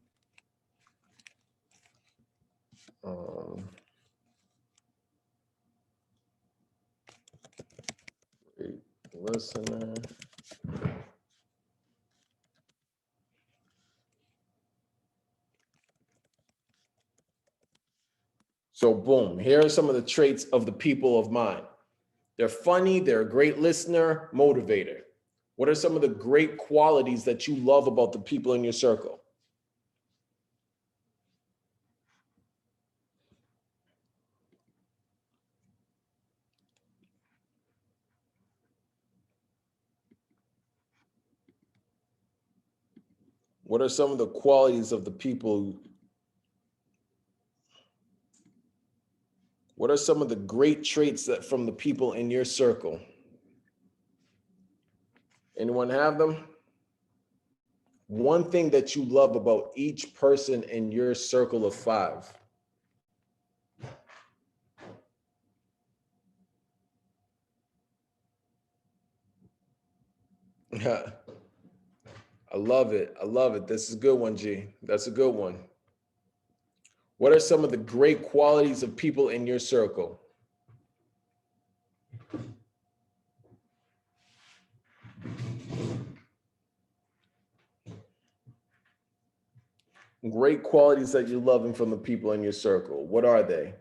great listener. So boom, here are some of the traits of the people of mine. They're funny, they're a great listener, motivator. What are some of the great qualities that you love about the people in your circle? What are some of the qualities of the people? What are some of the great traits that from the people in your circle? Anyone have them? One thing that you love about each person in your circle of 5. I love it. I love it. This is a good one, G. That's a good one. What are some of the great qualities of people in your circle? Great qualities that you're loving from the people in your circle. What are they?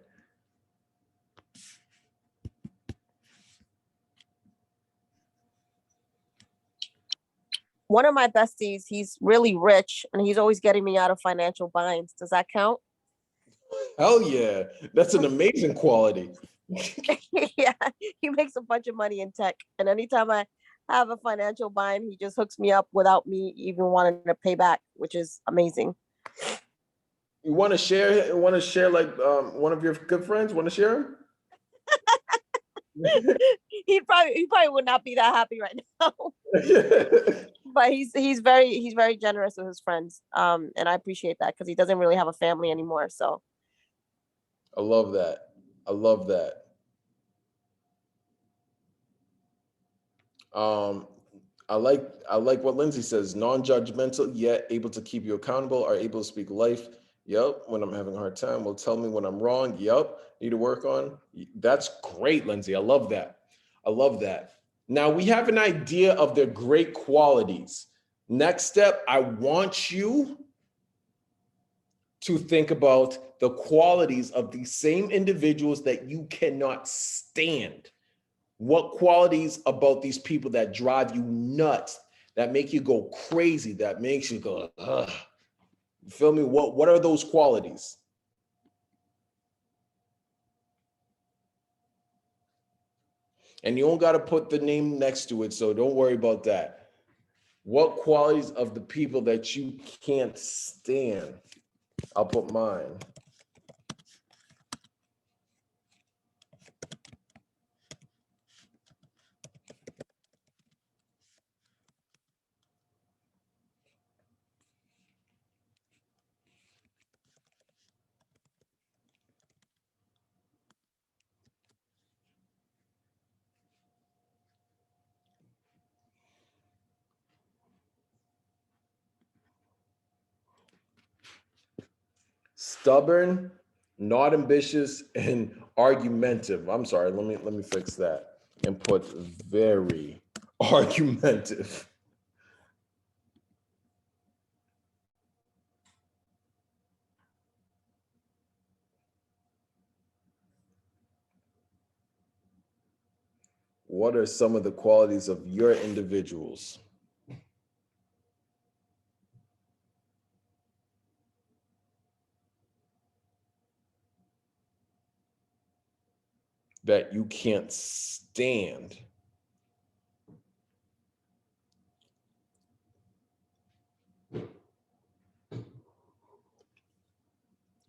one of my besties, he's really rich and he's always getting me out of financial binds. Does that count? Hell yeah. That's an amazing quality. Yeah, he makes a bunch of money in tech. And anytime I have a financial bind, he just hooks me up without me even wanting to pay back, which is amazing. You want to share? Want to share like one of your good friends? Want to share him? He probably would not be that happy right now. But he's very generous with his friends. And I appreciate that because he doesn't really have a family anymore. So I love that. I love that. Um, I like what Lindsay says. Non-judgmental yet able to keep you accountable. Are able to speak life. Yep. When I'm having a hard time, will tell me when I'm wrong. Yep. Need to work on. That's great, Lindsay. I love that. I love that. Now we have an idea of their great qualities. Next step, I want you to think about the qualities of these same individuals that you cannot stand. What qualities about these people that drive you nuts, that make you go crazy, that makes you go, ugh. You feel me? What are those qualities? And you don't got to put the name next to it, so don't worry about that. What qualities of the people that you can't stand? I'll put mine. Stubborn, not ambitious, and argumentative. I'm sorry, let me fix that and put very argumentative. What are some of the qualities of your individuals? That you can't stand?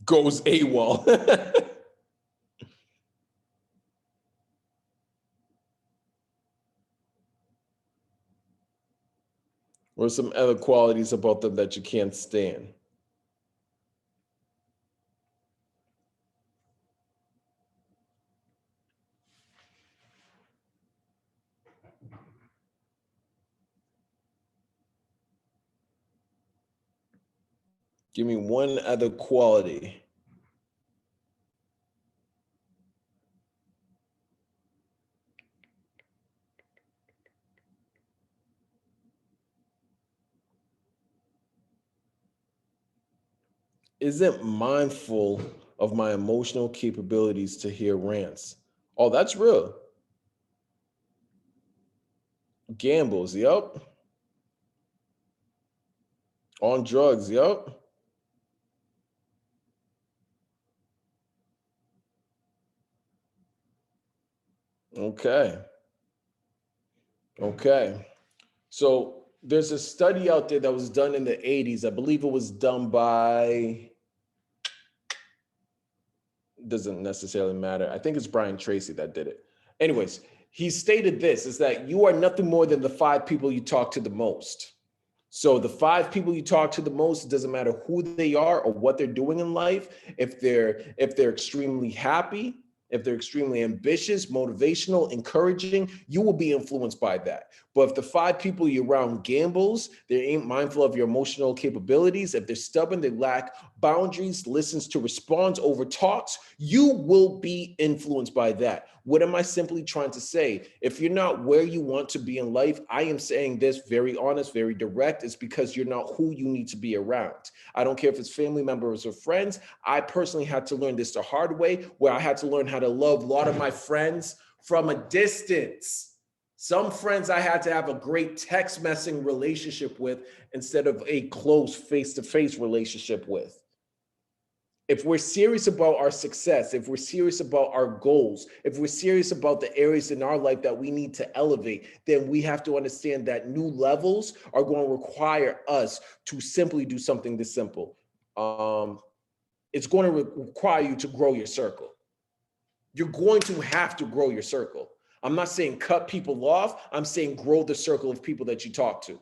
Goes AWOL. Or some other qualities about them that you can't stand? Give me one other quality. Isn't mindful of my emotional capabilities to hear rants. Oh, that's real. Gambles, yep. On drugs, yep. Okay. Okay. So there's a study out there that was done in the 80s. I believe it was done by, doesn't necessarily matter. I think it's Brian Tracy that did it. Anyways, he stated this is that you are nothing more than the 5 people you talk to the most. So the 5 people you talk to the most, it doesn't matter who they are or what they're doing in life. If they're extremely happy, if they're extremely ambitious, motivational, encouraging, you will be influenced by that. But if the 5 people you're around gambles, they ain't mindful of your emotional capabilities, if they're stubborn, they lack boundaries, listens to response over talks, you will be influenced by that. What am I simply trying to say? If you're not where you want to be in life, I am saying this very honest, very direct. It's because you're not who you need to be around. I don't care if it's family members or friends. I personally had to learn this the hard way, where I had to learn how to love a lot of my friends from a distance. Some friends I had to have a great text messaging relationship with instead of a close face-to-face relationship with. If we're serious about our success, if we're serious about our goals, if we're serious about the areas in our life that we need to elevate, then we have to understand that new levels are going to require us to simply do something this simple. It's going to require you to grow your circle. You're going to have to grow your circle. I'm not saying cut people off. I'm saying grow the circle of people that you talk to.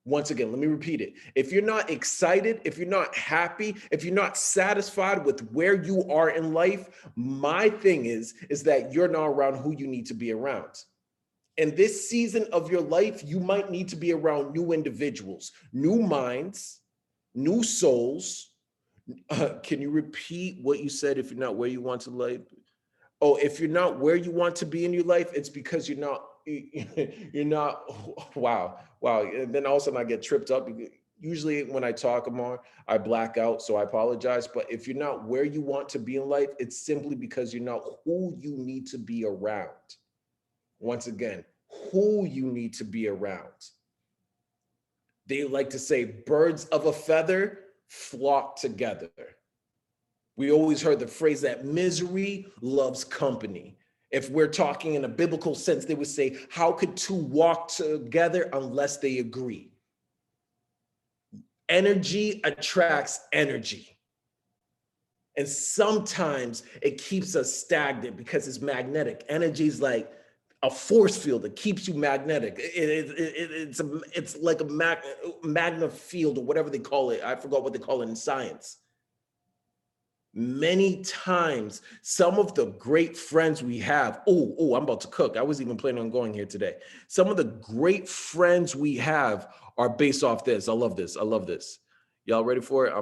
Once again, let me repeat it. If you're not excited, if you're not happy, if you're not satisfied with where you are in life, my thing is that you're not around who you need to be around. In this season of your life, you might need to be around new individuals, new minds, new souls. Can you repeat what you said? If you're not where you want to live? Oh, if you're not where you want to be in your life, it's because you're not, wow. And then all of a sudden I get tripped up. Usually when I talk more, I black out, so I apologize. But if you're not where you want to be in life, it's simply because you're not who you need to be around. Once again, who you need to be around. They like to say birds of a feather flock together. We always heard the phrase that misery loves company. If we're talking in a biblical sense, they would say, how could two walk together unless they agree? Energy attracts energy. And sometimes it keeps us stagnant because it's magnetic. Energy is like a force field that keeps you magnetic. It's like a magnet field or whatever they call it. I forgot what they call it in science. Many times, some of the great friends we have, I'm about to cook. I was even planning on going here today. Some of the great friends we have are based off this. I love this. Y'all ready for it?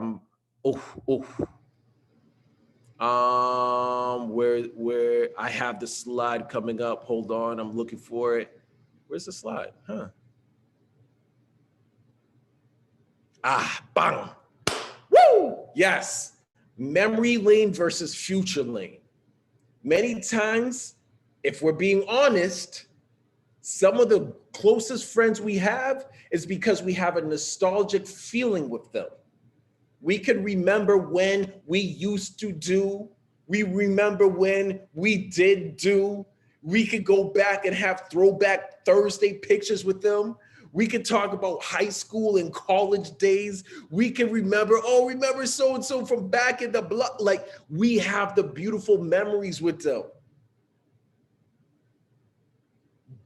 Where I have the slide coming up. Hold on, I'm looking for it. Where's the slide? Bang. Woo! Yes. Memory lane versus future lane. Many times, if we're being honest, some of the closest friends we have is because we have a nostalgic feeling with them. We can remember when we used to do, we remember when we did do, we could go back and have throwback Thursday pictures with them. We can talk about high school and college days. We can remember so-and-so from back in the block. Like, we have the beautiful memories with them.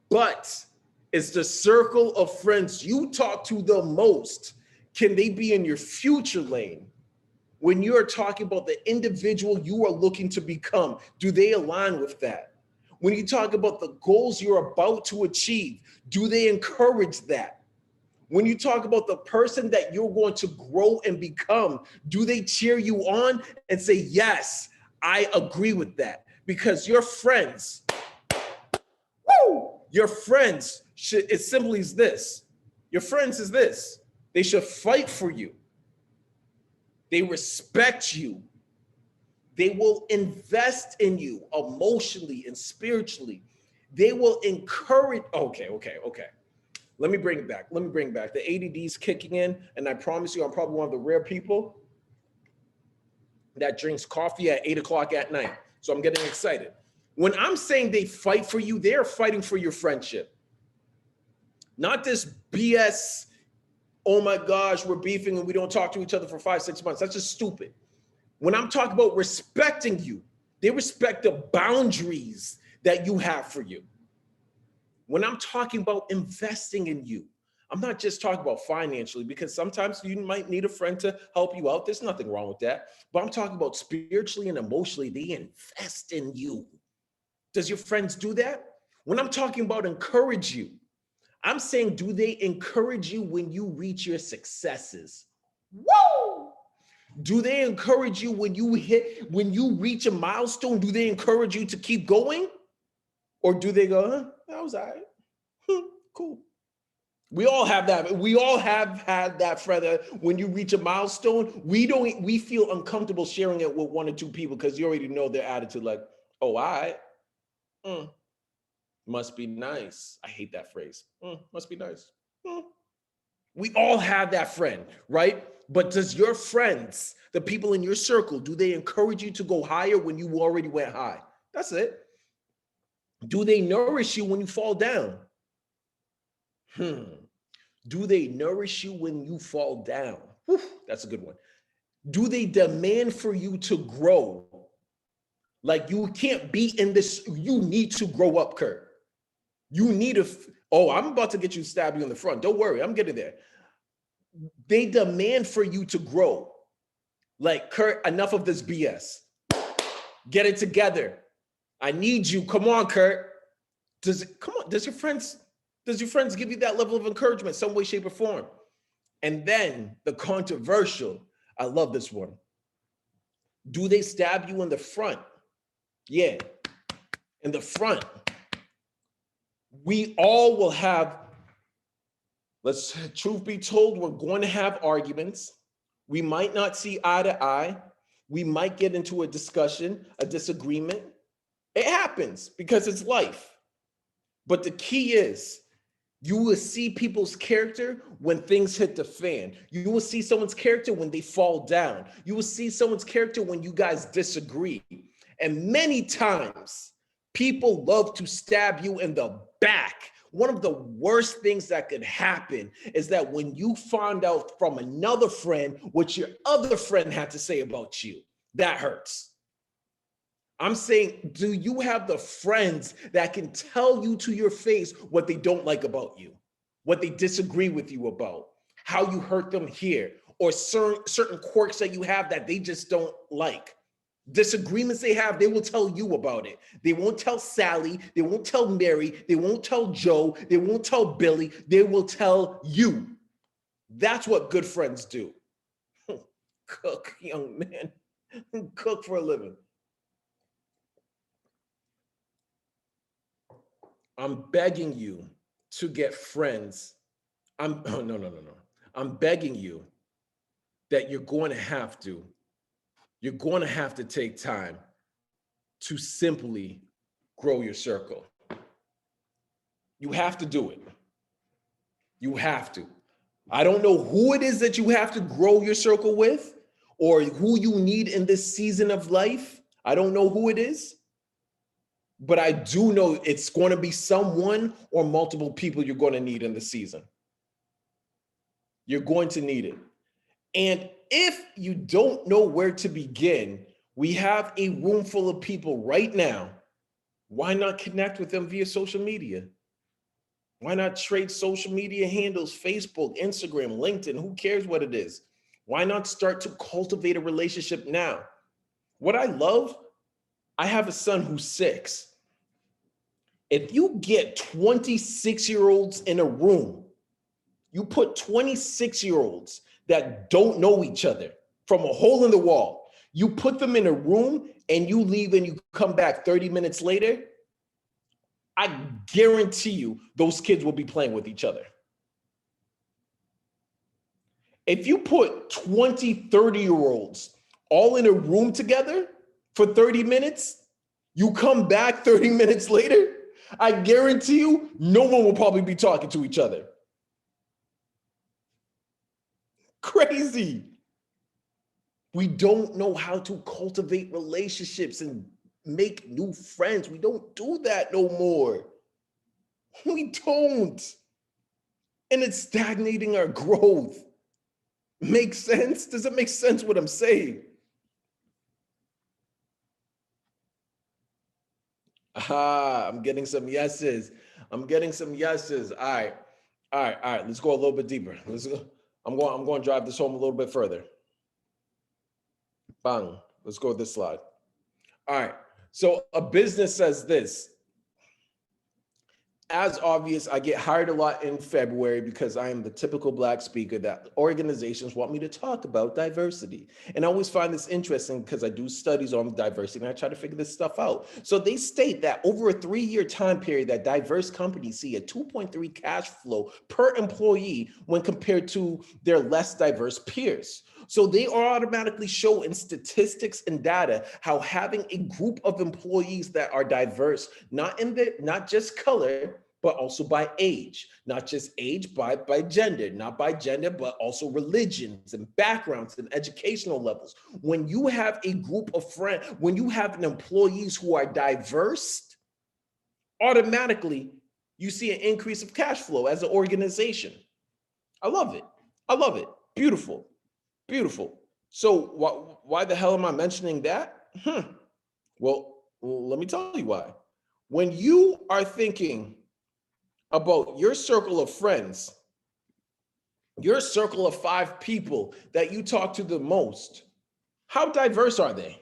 But it's the circle of friends you talk to the most. Can they be in your future lane? When you're talking about the individual you are looking to become, do they align with that? When you talk about the goals you're about to achieve, do they encourage that? When you talk about the person that you're going to grow and become, do they cheer you on and say, yes, I agree with that? Because your friends, it's simply this. Your friends is this. They should fight for you. They respect you. They will invest in you emotionally and spiritually. They will encourage. Okay. Let me bring it back. The ADD's kicking in, and I promise you, I'm probably one of the rare people that drinks coffee at 8 o'clock at night. So I'm getting excited. When I'm saying they fight for you, they're fighting for your friendship. Not this BS, oh my gosh, we're beefing and we don't talk to each other for 5-6 months. That's just stupid. When I'm talking about respecting you, they respect the boundaries that you have for you. When I'm talking about investing in you, I'm not just talking about financially, because sometimes you might need a friend to help you out. There's nothing wrong with that. But I'm talking about spiritually and emotionally, they invest in you. Does your friends do that? When I'm talking about encourage you, I'm saying, do they encourage you when you reach your successes? Woo! Do they encourage you when you reach a milestone? Do they encourage you to keep going? Or do they go, that was all right. Cool. We all have that. We all have had that friend that when you reach a milestone, we feel uncomfortable sharing it with 1 or 2 people because you already know their attitude, like, oh, all right. Must be nice. I hate that phrase. Must be nice. We all have that friend, right? But does your friends, the people in your circle, do they encourage you to go higher when you already went high? That's it. Do they nourish you when you fall down? Do they nourish you when you fall down? Whew, that's a good one. Do they demand for you to grow? Like, you can't be in this, you need to grow up, Kurt. You need I'm about to get you stabbed you in the front. Don't worry, I'm getting there. They demand for you to grow. Like, Kurt, enough of this BS. Get it together. I need you. Come on, Kurt. Does your friends give you that level of encouragement, some way, shape, or form? And then the controversial, I love this one. Do they stab you in the front? Yeah, in the front. We all will have, truth be told, we're going to have arguments. We might not see eye to eye. We might get into a discussion, a disagreement. It happens because it's life. But the key is, you will see people's character when things hit the fan. You will see someone's character when they fall down. You will see someone's character when you guys disagree. And many times, people love to stab you in the back. One of the worst things that could happen is that when you find out from another friend what your other friend had to say about you, that hurts. I'm saying, do you have the friends that can tell you to your face what they don't like about you, what they disagree with you about, how you hurt them here, or certain quirks that you have that they just don't like? Disagreements they have, they will tell you about it. They won't tell Sally, they won't tell Mary, they won't tell Joe, they won't tell Billy, they will tell you. That's what good friends do. Cook, young man, cook for a living. I'm begging you to get friends. No. I'm begging you that you're going to have to take time to simply grow your circle. You have to do it. You have to. I don't know who it is that you have to grow your circle with or who you need in this season of life. I don't know who it is. But I do know it's going to be someone or multiple people you're going to need in the season. You're going to need it. And if you don't know where to begin, we have a room full of people right now. Why not connect with them via social media? Why not trade social media handles, Facebook, Instagram, LinkedIn? Who cares what it is? Why not start to cultivate a relationship now? What I love, I have a son who's 6. If you get 26-year-olds in a room, you put 26-year-olds that don't know each other from a hole in the wall, you put them in a room and you leave and you come back 30 minutes later, I guarantee you those kids will be playing with each other. If you put 20, 30-year-olds all in a room together for 30 minutes, you come back 30 minutes later, I guarantee you, no one will probably be talking to each other. Crazy. We don't know how to cultivate relationships and make new friends. We don't do that no more. We don't. And it's stagnating our growth. Makes sense? Does it make sense what I'm saying? I'm getting some yeses. All right. Let's go a little bit deeper. Let's go. I'm going to drive this home a little bit further. Bang. Let's go with this slide. All right. So a business says this. As obvious, I get hired a lot in February because I am the typical Black speaker that organizations want me to talk about diversity. And I always find this interesting because I do studies on diversity and I try to figure this stuff out. So they state that over a 3-year time period that diverse companies see a 2.3 cash flow per employee when compared to their less diverse peers. So they automatically show in statistics and data how having a group of employees that are diverse, not just color, but also by age, not just age, by gender, not by gender, but also religions and backgrounds and educational levels. When you have a group of friends, when you have employees who are diverse, automatically you see an increase of cash flow as an organization. I love it. I love it. Beautiful. Beautiful. So why the hell am I mentioning that? Well, let me tell you why. When you are thinking about your circle of friends, your circle of 5 people that you talk to the most, how diverse are they?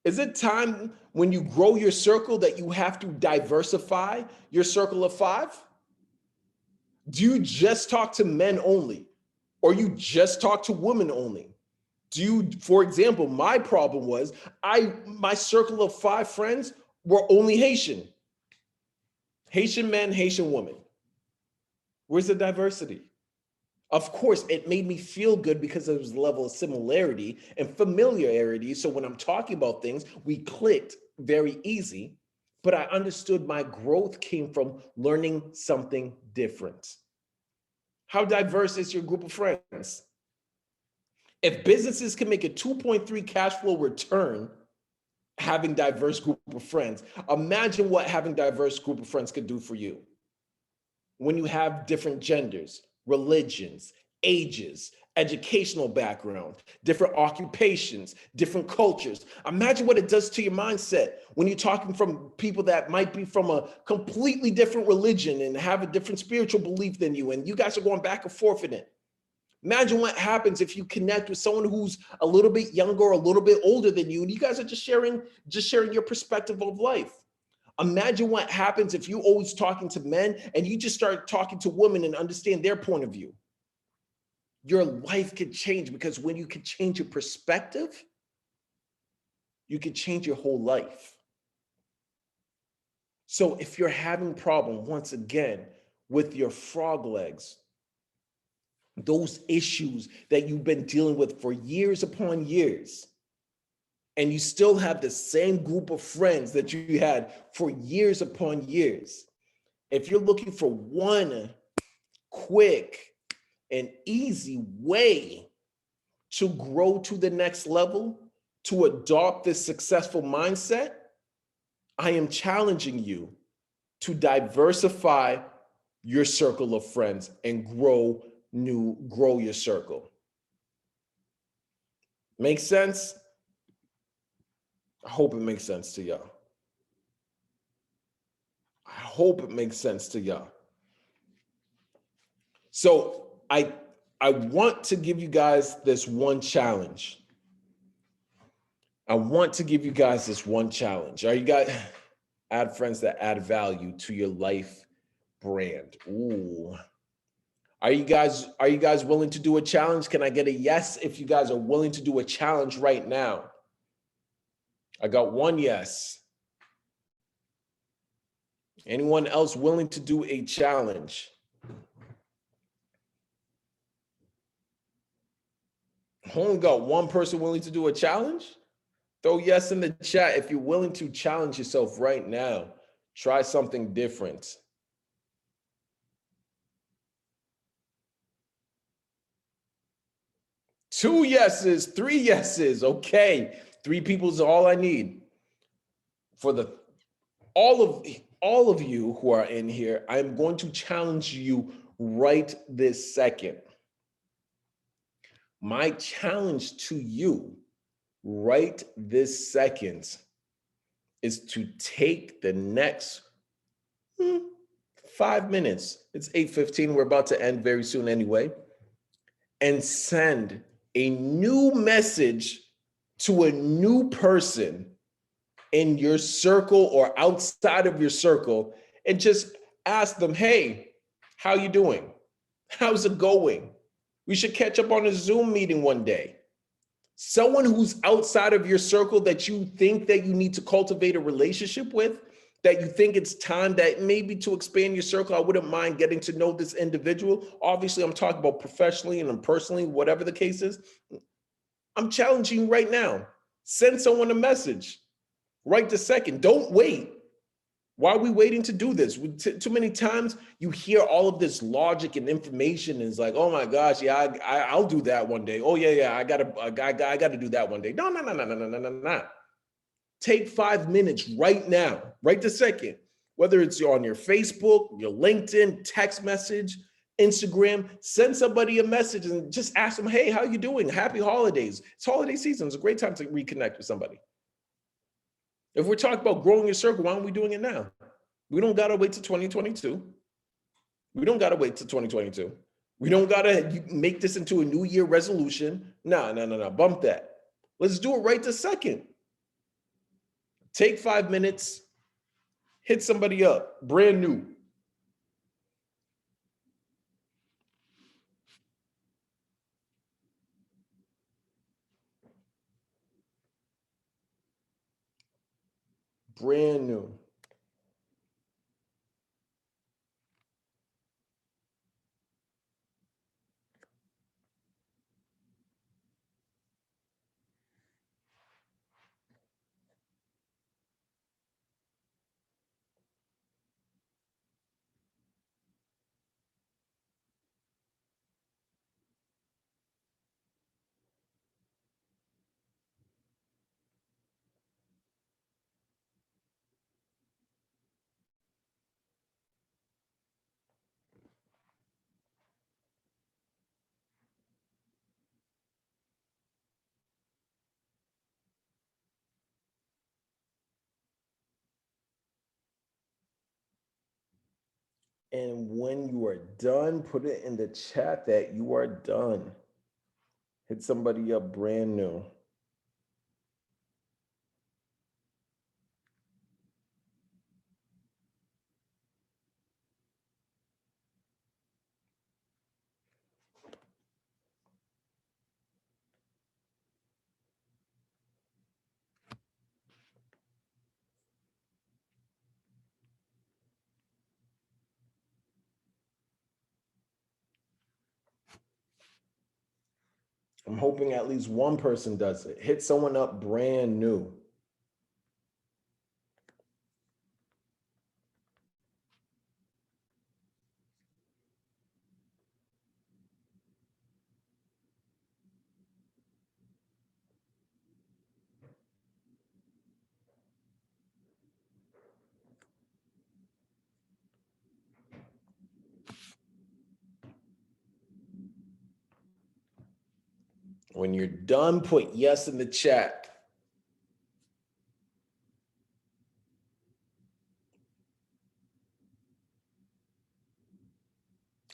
Is it time when you grow your circle that you have to diversify your circle of 5? Do you just talk to men only? Or you just talk to women only? Do you, for example, my problem was my circle of 5 friends were only Haitian. Haitian men, Haitian women. Where's the diversity? Of course, it made me feel good because there was a level of similarity and familiarity. So when I'm talking about things, we clicked very easy, but I understood my growth came from learning something different. How diverse is your group of friends? If businesses can make a 2.3 cash flow return, having diverse group of friends, imagine what having diverse group of friends could do for you. When you have different genders, religions, ages, educational background, different occupations, different cultures. Imagine what it does to your mindset when you're talking from people that might be from a completely different religion and have a different spiritual belief than you, and you guys are going back and forth in it. Imagine what happens if you connect with someone who's a little bit younger or a little bit older than you, and you guys are just sharing your perspective of life. Imagine what happens if you always talking to men and you just start talking to women and understand their point of view. Your life could change, because when you can change your perspective, you can change your whole life. So if you're having problem, once again, with your frog legs, those issues that you've been dealing with for years upon years, and you still have the same group of friends that you had for years upon years, if you're looking for one quick and easy way to grow to the next level, to adopt this successful mindset, I am challenging you to diversify your circle of friends and grow your circle. Make sense? I hope it makes sense to y'all. I hope it makes sense to y'all. So I want to give you guys this one challenge. I want to give you guys this one challenge. Are you guys add friends that add value to your life brand? Ooh. Are you guys willing to do a challenge? Can I get a yes if you guys are willing to do a challenge right now? I got one yes. Anyone else willing to do a challenge? Only got one person willing to do a challenge? Throw yes in the chat if you're willing to challenge yourself right now. Try something different. Two yeses, 3 yeses. Okay, 3 people is all I need. For all of you who are in here, I'm going to challenge you right this second. My challenge to you right this second is to take the next 5 minutes. It's 8:15. We're about to end very soon anyway. And send a new message to a new person in your circle or outside of your circle, and just ask them, hey, how you doing? How's it going? We should catch up on a Zoom meeting one day. Someone who's outside of your circle that you think that you need to cultivate a relationship with, that you think it's time that maybe to expand your circle, I wouldn't mind getting to know this individual. Obviously, I'm talking about professionally and personally, whatever the case is. I'm challenging you right now. Send someone a message right this second. Don't wait. Why are we waiting to do this? Too many times you hear all of this logic and information, and it's like, oh my gosh, yeah, I'll do that one day. Oh yeah, I gotta do that one day. No. Take 5 minutes right now, right this second. Whether it's on your Facebook, your LinkedIn, text message, Instagram, send somebody a message and just ask them, hey, how you doing? Happy holidays. It's holiday season. It's a great time to reconnect with somebody. If we're talking about growing your circle, why aren't we doing it now? We don't gotta wait to 2022. We don't gotta wait to 2022. We don't gotta make this into a new year resolution. No. Bump that. Let's do it right this second. Take 5 minutes, hit somebody up, brand new. Brand new. And when you are done, put it in the chat that you are done. Hit somebody up brand new. I'm hoping at least one person does it. Hit someone up brand new. When you're done, put yes in the chat.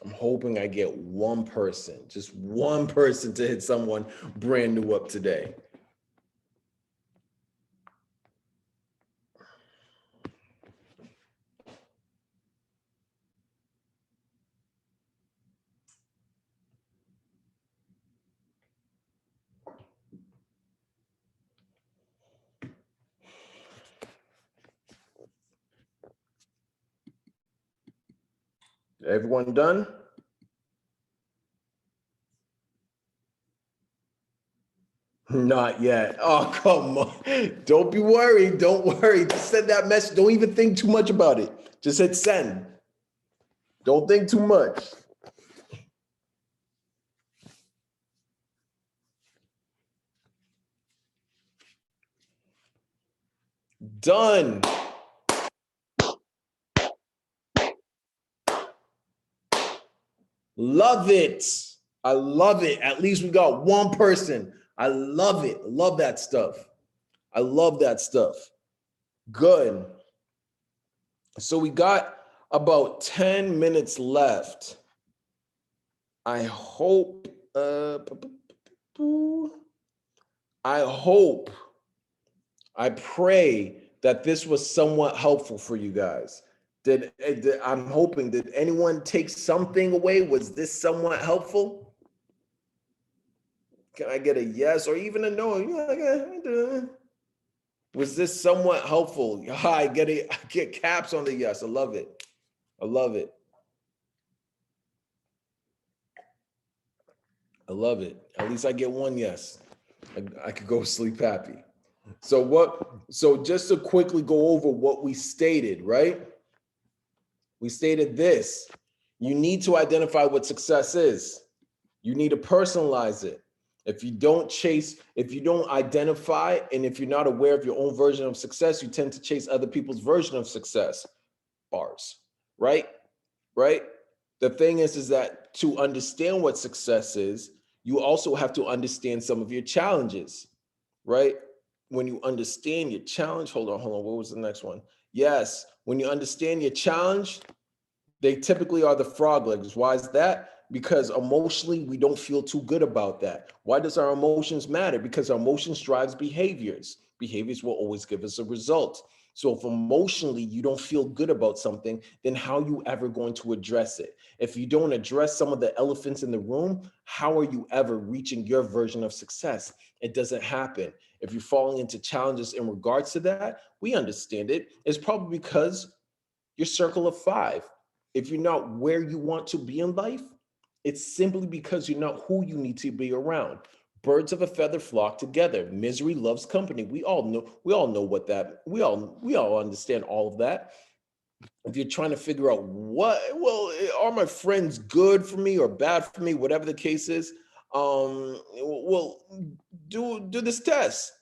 I'm hoping I get one person, just one person to hit someone brand new up today. Everyone done? Not yet. Oh, come on. Don't be worried. Don't worry. Just send that message. Don't even think too much about it. Just hit send. Don't think too much. Done. Love it. I love it. At least we got one person. I love it. I love that stuff. I love that stuff. Good. So we got about 10 minutes left. I hope, I pray that this was somewhat helpful for you guys. I'm hoping, did anyone take something away? Was this somewhat helpful? Can I get a yes or even a no? Was this somewhat helpful? I get it. I get caps on the yes. I love it. I love it. I love it. At least I get one yes. I could go sleep happy. So just to quickly go over what we stated, right? We stated this. You need to identify what success is. You need to personalize it. If you don't identify, and if you're not aware of your own version of success, you tend to chase other people's version of success. Bars, right? Right? The thing is that to understand what success is, you also have to understand some of your challenges, right? When you understand your challenge, hold on. What was the next one? Yes, when you understand your challenge, they typically are the frog legs. Why is that? Because emotionally, we don't feel too good about that. Why does our emotions matter? Because our emotions drives behaviors. Behaviors will always give us a result. So if emotionally you don't feel good about something, then how are you ever going to address it? If you don't address some of the elephants in the room, how are you ever reaching your version of success? It doesn't happen. If you're falling into challenges in regards to that, we understand it. It's probably because your circle of five. If you're not where you want to be in life, it's simply because you're not who you need to be around. Birds of a feather flock together. Misery loves company. We all know what that, we all understand all of that. If you're trying to figure out are my friends good for me or bad for me, whatever the case is, well, do this test.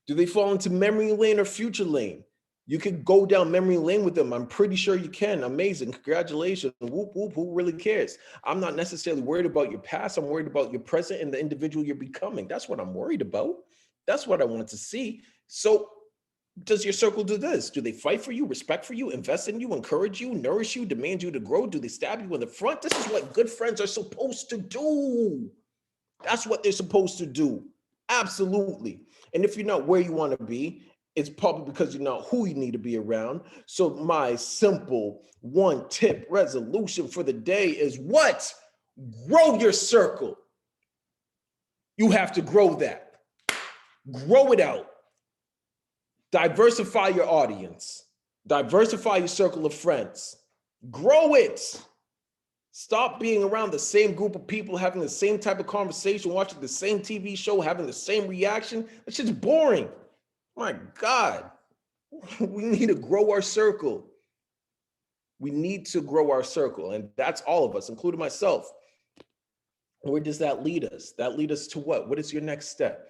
Do they fall into memory lane or future lane? You could go down memory lane with them. I'm pretty sure you can. Amazing. Congratulations. Whoop, whoop. Who really cares? I'm not necessarily worried about your past. I'm worried about your present and the individual you're becoming. That's what I'm worried about. That's what I want to see. So does your circle do this? Do they fight for you, respect for you, invest in you, encourage you, nourish you, demand you to grow? Do they stab you in the front? This is what good friends are supposed to do. That's what they're supposed to do. Absolutely. And if you're not where you want to be, it's probably because you're not who you need to be around. So my simple one tip resolution for the day is what? Grow your circle. You have to grow that. Grow it out. Diversify your audience. Diversify your circle of friends. Grow it. Stop being around the same group of people, having the same type of conversation, watching the same TV show, having the same reaction. That shit's boring. My God. We need to grow our circle. We need to grow our circle. And that's all of us, including myself. Where does that lead us? That lead us to what? What is your next step?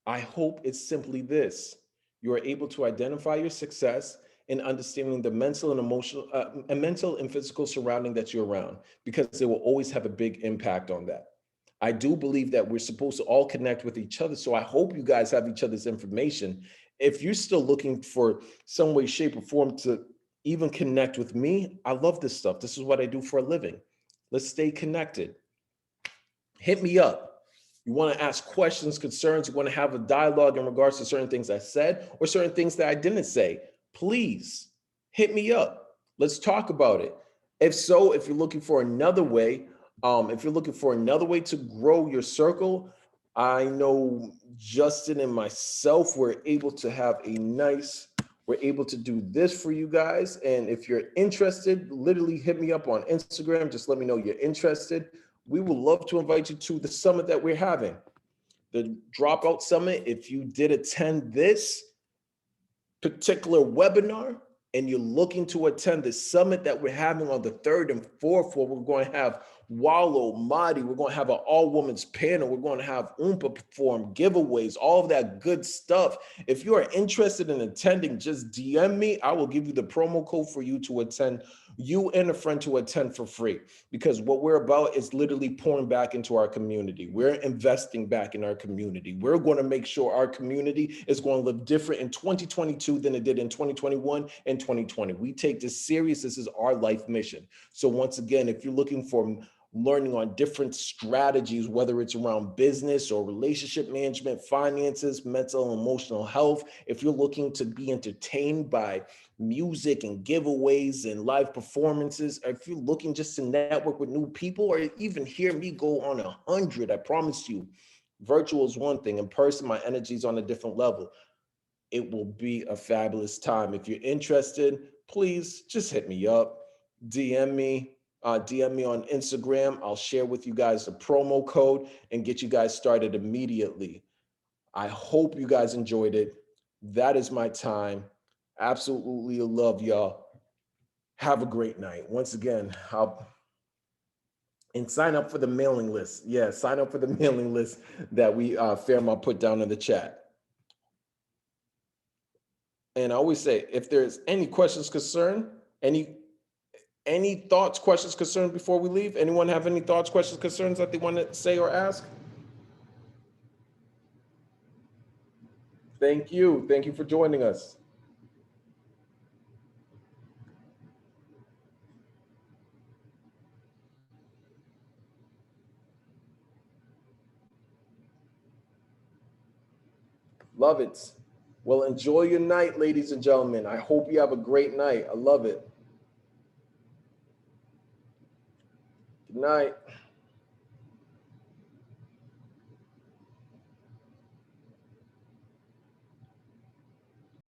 I hope it's simply this. You are able to identify your success in understanding the mental and emotional, mental and physical surrounding that you're around, because it will always have a big impact on that. I do believe that we're supposed to all connect with each other. So I hope you guys have each other's information. If you're still looking for some way, shape, or form to even connect with me, I love this stuff. This is what I do for a living. Let's stay connected. Hit me up. You want to ask questions, concerns, you want to have a dialogue in regards to certain things I said or certain things that I didn't say, please hit me up. Let's talk about it. If so, if you're looking for another way, to grow your circle, I know Justin and myself were able to do this for you guys. And if you're interested, literally hit me up on Instagram. Just let me know you're interested. We would love to invite you to the summit that we're having, the Dropout Summit. If you did attend this particular webinar and you're looking to attend the summit that we're having on the 3rd and 4th, where we're going to have Wallow, Madi, we're going to have an all-women's panel, we're going to have Oompa perform, giveaways, all of that good stuff. If you are interested in attending, just DM me. I will give you the promo code for you to attend, you and a friend to attend for free, because what we're about is literally pouring back into our community. We're investing back in our community. We're going to make sure our community is going to live different in 2022 than it did in 2021 and 2020. We take this serious. This is our life mission. So once again, if you're looking for learning on different strategies, whether it's around business or relationship management, finances, mental and emotional health, if you're looking to be entertained by music and giveaways and live performances, or if you're looking just to network with new people or even hear me go on 100, I promise you, virtual is one thing. In person, my energy is on a different level. It will be a fabulous time. If you're interested, please just hit me up, DM me on Instagram. I'll share with you guys the promo code and get you guys started immediately. I hope you guys enjoyed it. That is my time. Absolutely love y'all. Have a great night. Once again, and sign up for the mailing list. Yeah, sign up for the mailing list that Fairmont put down in the chat. And I always say, if there's any questions, any thoughts, questions, concerns before we leave? Anyone have any thoughts, questions, concerns that they want to say or ask? Thank you. Thank you for joining us. Love it. Well, enjoy your night, ladies and gentlemen. I hope you have a great night. I love it. Good night.